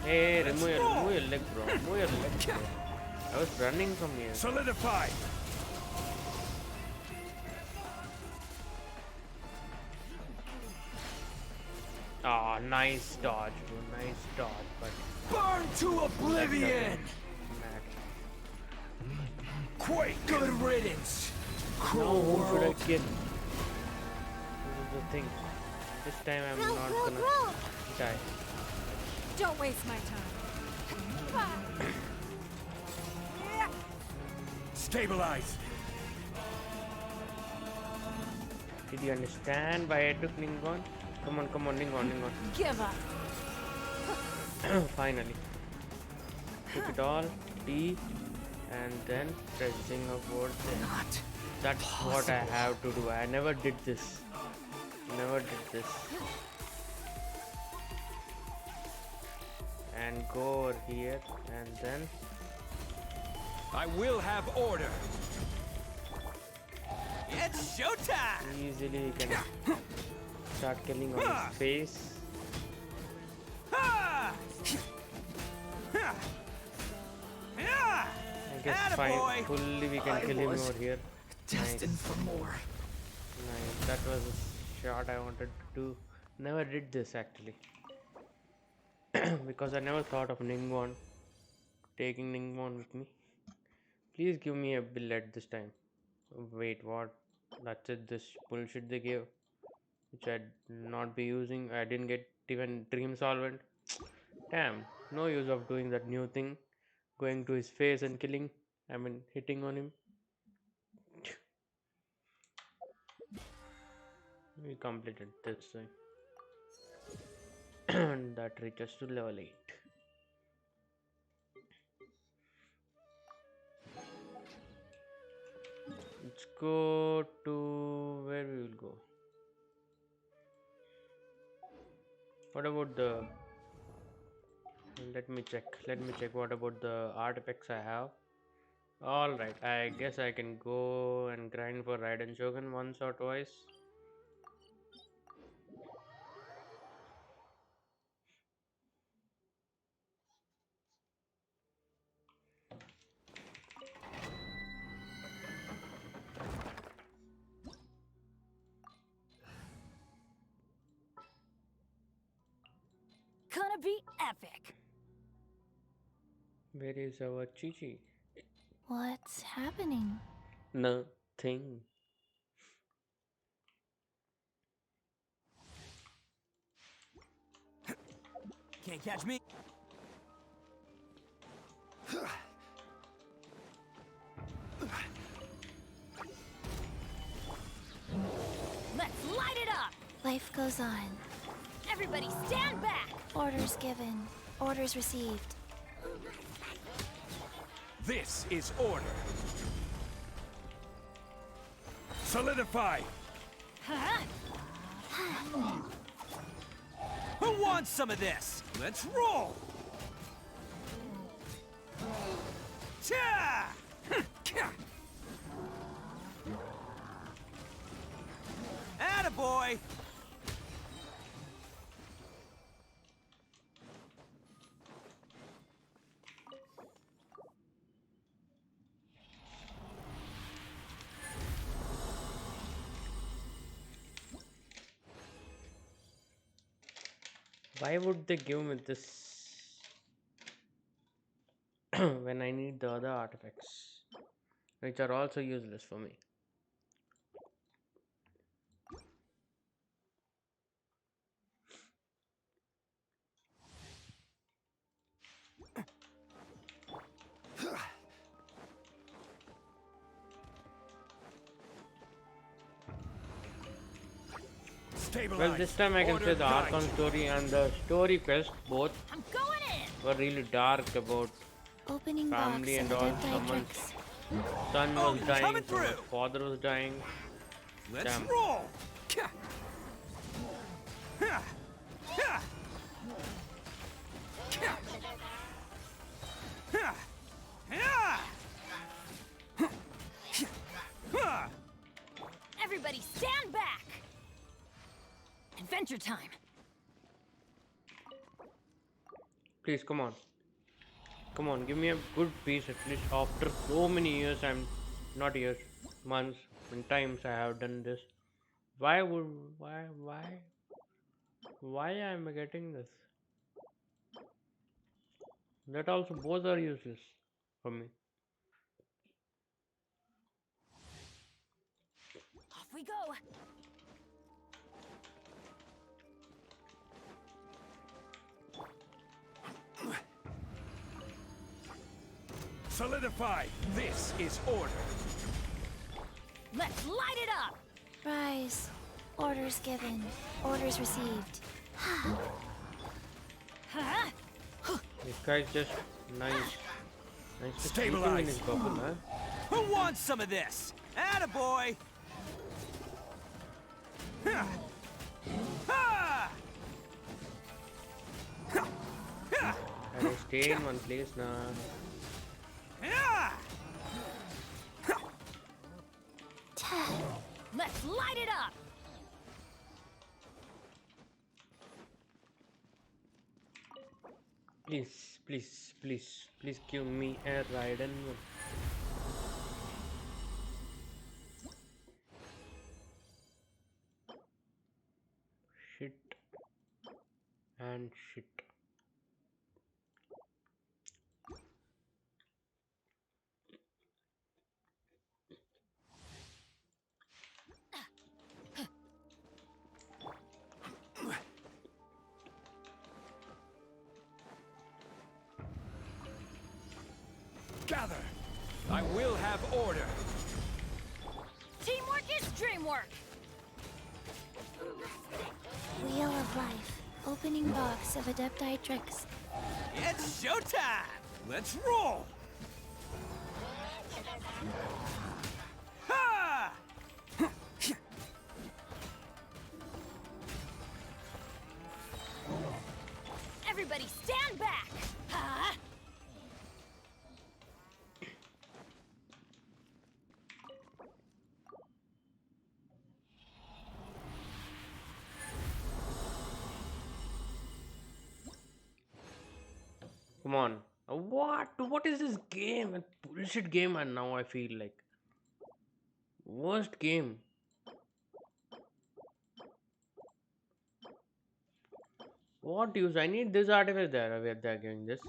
Hey, remove your leg, bro. Remove your leg, bro. I was running from here. Solidify! Ah, nice dodge, bro. Nice dodge, but Burn to oblivion! mad. Quake! Good riddance! Now Cruel who should I world! kill? This is the thing. This time I'm not gonna die. Don't waste my time. Stabilize! Did you understand why I took Ningon? Come on, Ningon. Give up. Finally. Took it all. D. And then pressing upward there. Not That's what I have to do. I never did this. Never did this. And go over here and then I will have order! It's showtime! easily you can start killing on his face. Ha! Ha! Yeah! I guess Attaboy! fully we can kill him over here. destined for more. Nice. That was a shot I wanted to do. Never did this actually. Because I never thought of Ningon. Taking Ningon with me. Please give me a billet this time. Wait, what? That's it, this bullshit they gave. which I'd not be using. I didn't get even Dream Solvent. Damn, no use of doing that new thing, going to his face and killing. I mean, hitting on him. We completed this thing. And that reaches to level 8. Let's go to where we will go. What about the? Let me check. Let me check. What about the artifacts I have? All right. I guess I can go and grind for Raiden Shogun once or twice. Gonna be epic. Where is our Chichi? What's happening? Nothing. Can't catch me. Let's light it up. Life goes on. Everybody stand back. Orders given. Orders received. This is order. Solidify. Huh? Who wants some of this? Let's roll! Cha! Attaboy! Why would they give me this when I need the other artifacts, which are also useless for me? Well, this time I can say the Archon story and the story quest both were really dark about Opening family and all. Someone's son was dying, someone's father was dying. Let's Damn. roll! Everybody stand back. Adventure time. Please, come on. Come on, give me a good piece at least. After so many years, not years, months, and times I have done this. Why am I getting this? That also both are useless for me. Off we go. Solidify. This is order. Let's light it up. Rise. Orders given. Orders received. Huh? This guy's just nice. Nice to sleeping in Stabilize. his bubble, huh? Who wants some of this? Attaboy! Ha! Ha! Ha! Ha! Can I stay in one place now? Ha! Let's light it up. Please, please, please, please give me a Raiden one. Shit and shit. I will have order. Teamwork is dreamwork. Wheel of Life. Opening box of Adepti tricks. It's showtime! Let's roll! Ha! Everybody stand back. Huh? Come on. What? What is this game? A bullshit game, and now I feel like worst game. What use? I need this artifact there. Where they're giving this.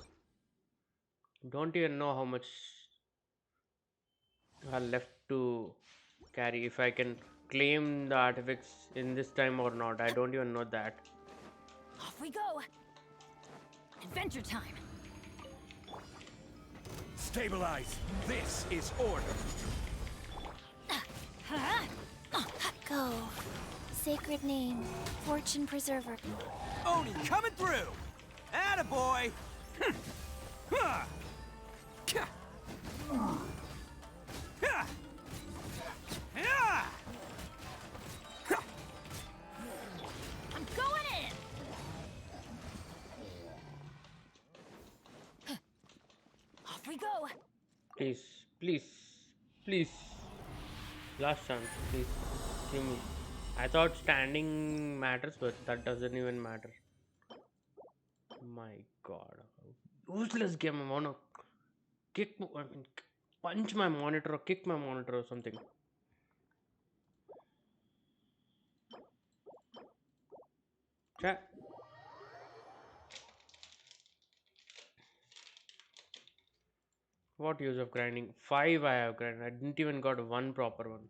Don't even know how much are left to carry. If I can claim the artifacts in this time or not. I don't even know that. Off we go. Adventure time. Stabilize. This is order. Huh? Go. Sacred name. Fortune preserver. Oni coming through! Attaboy! Ha! Ka! Ha! Ha! Ha! I'm going in. Off we go. Please, please, please. Last chance, please. Give me. I thought standing matters, but that doesn't even matter. My god. Useless game. I wanna kick. I mean, punch my monitor or kick my monitor or something. Chat. What use of grinding? 5 I have grinded. I didn't even got one proper one.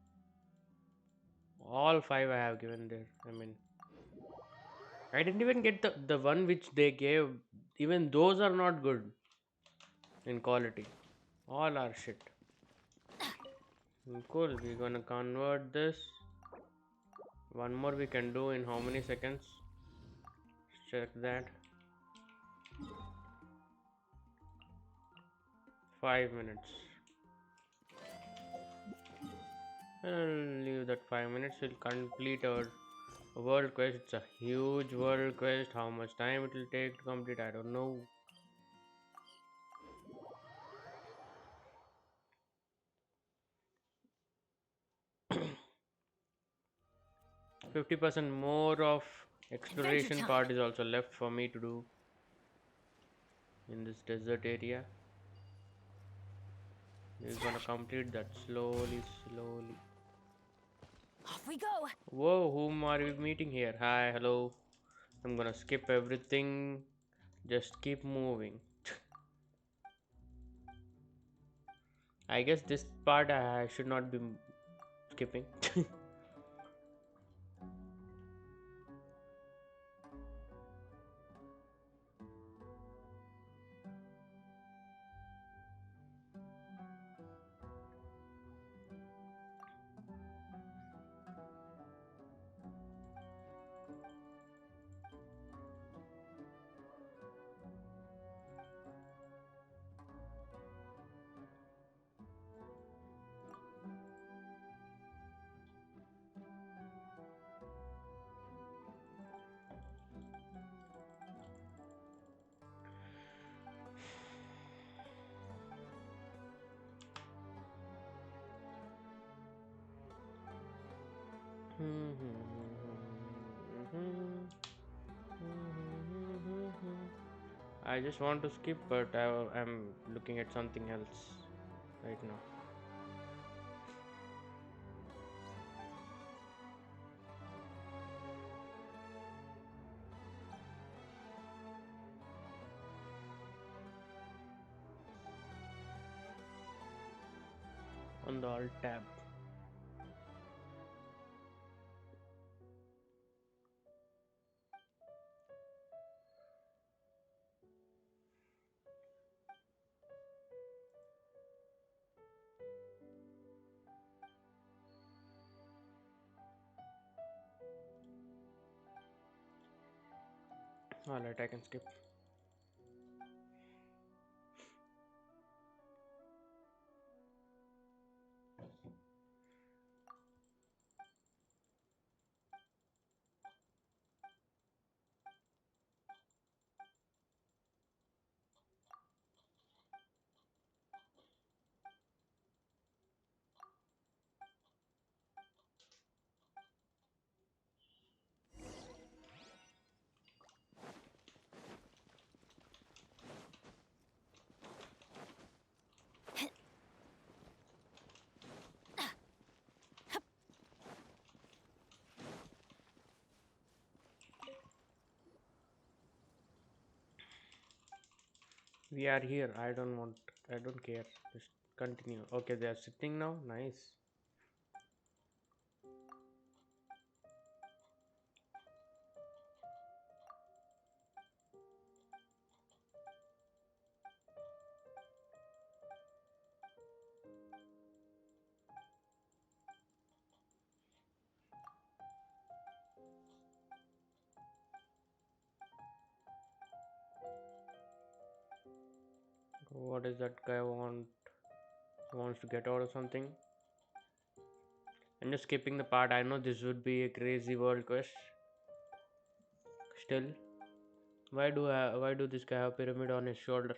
All 5 I have given there. I mean, I didn't even get the one which they gave. Even those are not good in quality. All are shit. Cool. We're gonna convert this. One more we can do in how many seconds? Check that. 5 minutes. I'll leave that 5 minutes. We'll complete our world quest. It's a huge world quest. How much time it will take to complete, I don't know. %50 more of exploration part is also left for me to do in this desert area. We're gonna complete that slowly. Off we go. Whoa, whom are we meeting here? Hi, hello. I'm gonna skip everything. Just keep moving. I guess this part I should not be skipping. I just want to skip, but I'm looking at something else right now. On the alt tab. Alright, I can skip. We are here. I don't care. Just continue. Okay, they are sitting now. Nice. What does that guy wants to get out or something? I'm just skipping the part. I know this would be a crazy world quest. Still, why do this guy have pyramid on his shoulder?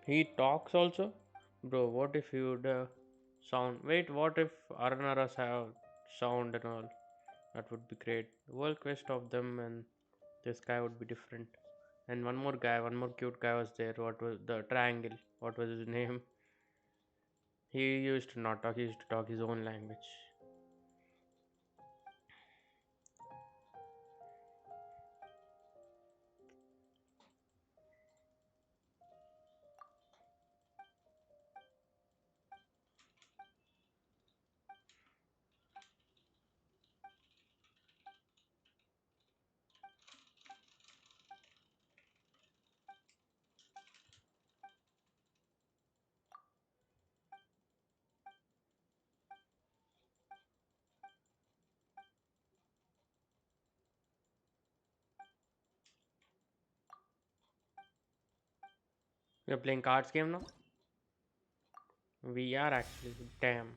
He talks also? Bro, what if he would sound? Wait, what if Aranaras have sound and all? That would be great. World quest of them and this guy would be different. And one more guy, one more cute guy was there. What was the triangle? What was his name? He used to not talk, he used to talk his own language. We're playing cards game now? We are actually. Damn.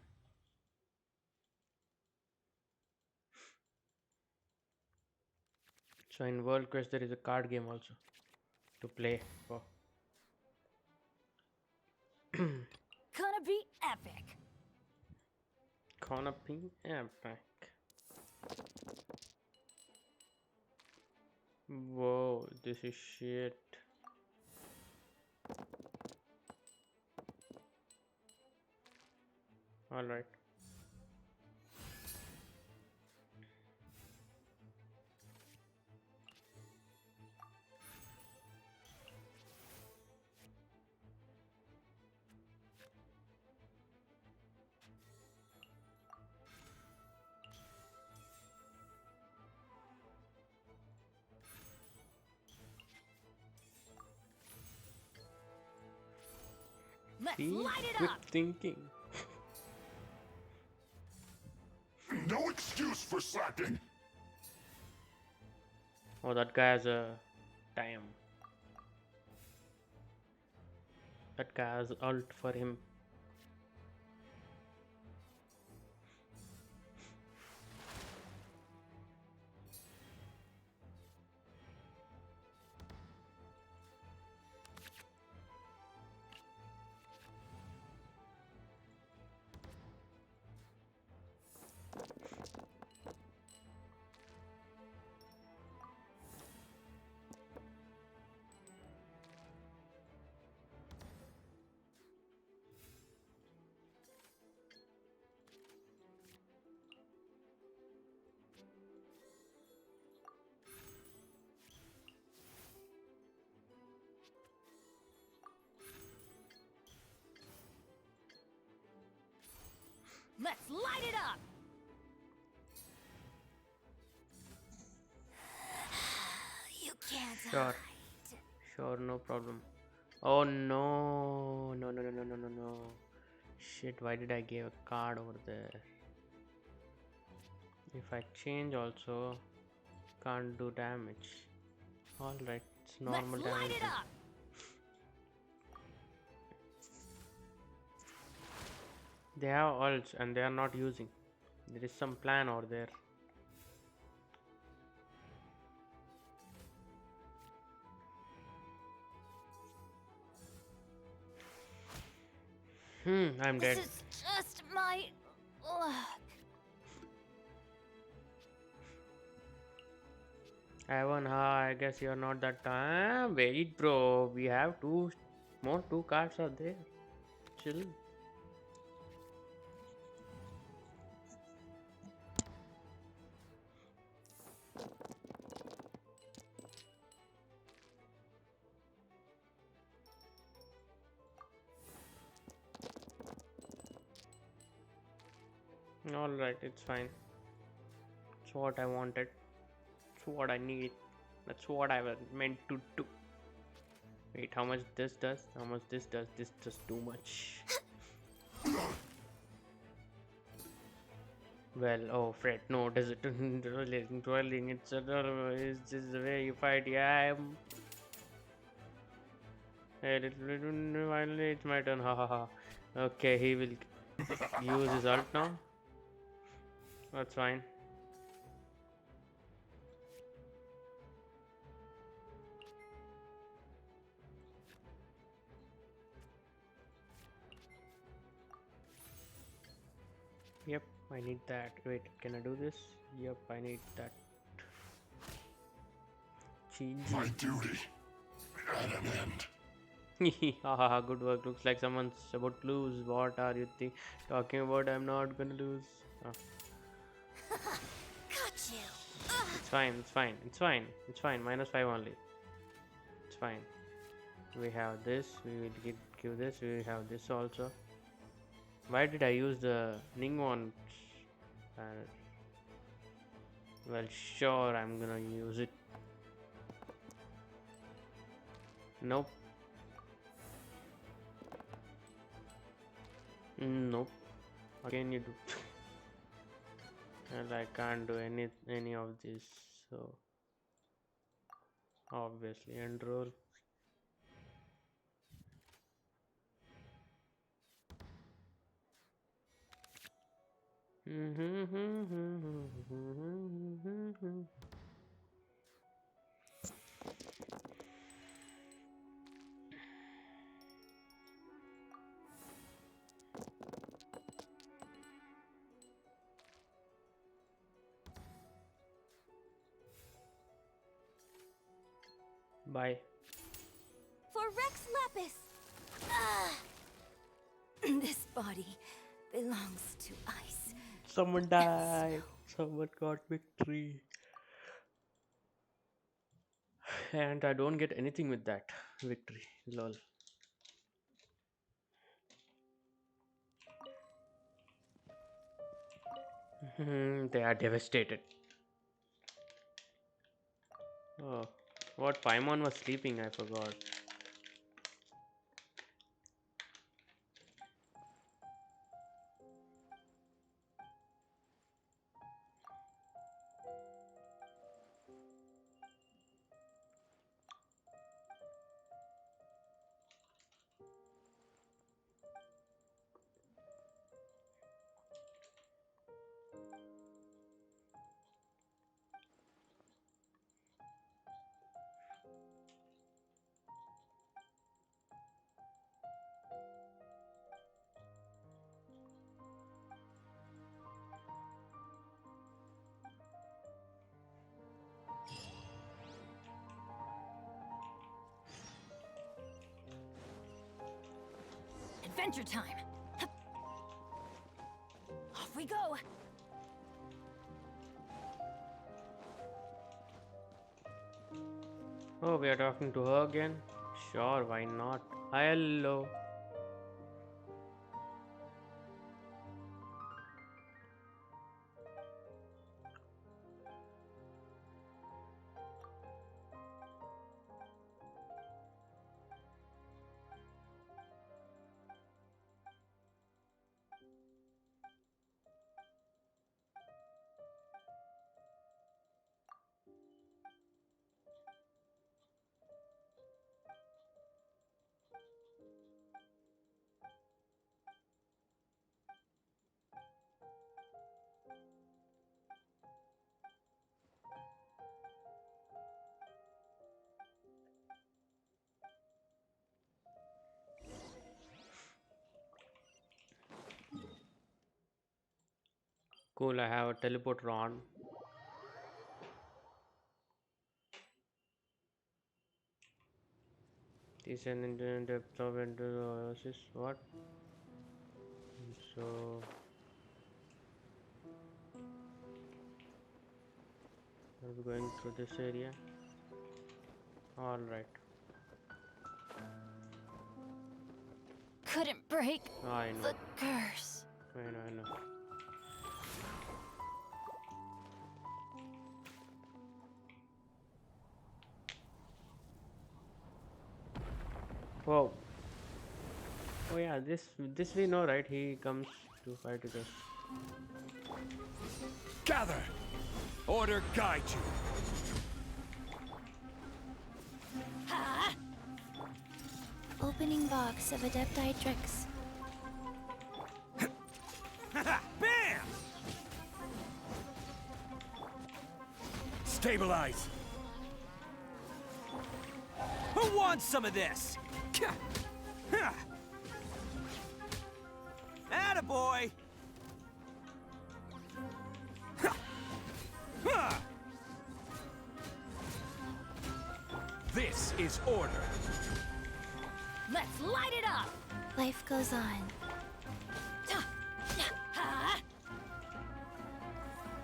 So in World Quest there is a card game also to play for. Gonna be epic. Gonna be epic. Whoa, this is shit. Alright. Let's See? light it Quick up. thinking. No excuse for slacking. Oh, that guy has a damn. That guy has ult for him. Let's light it up! You can't Sure. hide. Sure, no problem. Oh no. No, no, no, no, no, no, no. Shit, why did I give a card over there? If I change also, can't do damage. Alright, it's normal Let's light damage. it then. up! They have ults and they are not using. There is some plan over there. I'm dead. This is just my luck. Evan, I guess you're not that time. Wait, bro. We have two cards are there. Chill. Alright, it's fine. It's what I wanted. It's what I need. That's what I was meant to do. Wait, how much this does? How much this does? This does too much. Well, oh, Fred, no, does it? Trolling, it's is this the way you fight? Yeah, I'm. Hey, finally, it's my turn. Ha ha ha. Okay, he will use his ult now. That's fine. Yep, I need that. Wait, can I do this? Yep, I need that. My duty at an end. Haha, good work. Looks like someone's about to lose. What are you talking about? I'm not gonna lose. Oh. Got you. It's fine, it's fine, it's fine, it's fine. -5 only. It's fine. We have this, we will give this, we have this also. Why did I use the Ningwon? Well, sure, I'm gonna use it. Nope. Nope. Again, you do. And I can't do any of this, so obviously end roll. Bye. For Rex Lapis! Ah. This body belongs to ice. Someone died. Someone got victory. And I don't get anything with that victory. Lol. They are devastated. Oh, what? Paimon was sleeping, I forgot. Adventure time! Off we go! Oh, we are talking to her again? Sure, why not? Hello. Cool, I have a teleporter on. Descend into the depth of into the oasis. What? So we're going through this area. All right. Couldn't break I know. the curse. I know. Whoa. Oh yeah, this we know, right? He comes to fight with us. Gather! Order guide you. Ha! Opening box of Adepti Tricks. Bam! Stabilize. Who wants some of this? Attaboy! This is order. Let's light it up! Life goes on.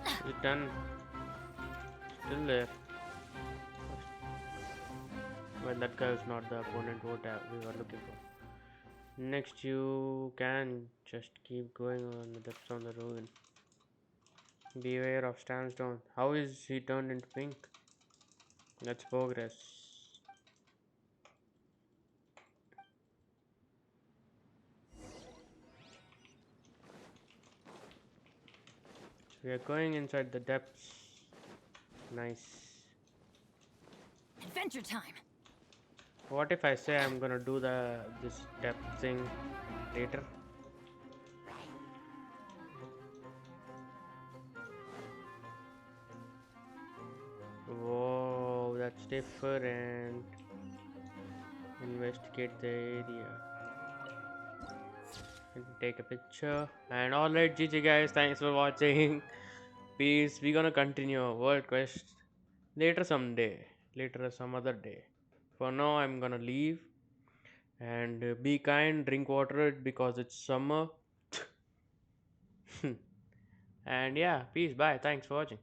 Is it done? Still there. Well, that guy is not the opponent what we were looking for. Next, you can just keep going on the depths on the ruin. Beware of sandstone. How is he turned into pink? Let's progress. We are going inside the depths. Nice. Adventure time! What if I say I'm gonna do this depth thing later? Whoa, that's different. Investigate the area. And take a picture. And alright, GG guys, thanks for watching. Peace. We're gonna continue our world quest later someday. Later some other day. For now, I'm gonna leave. And be kind, drink water because it's summer. And yeah, peace, bye, thanks for watching.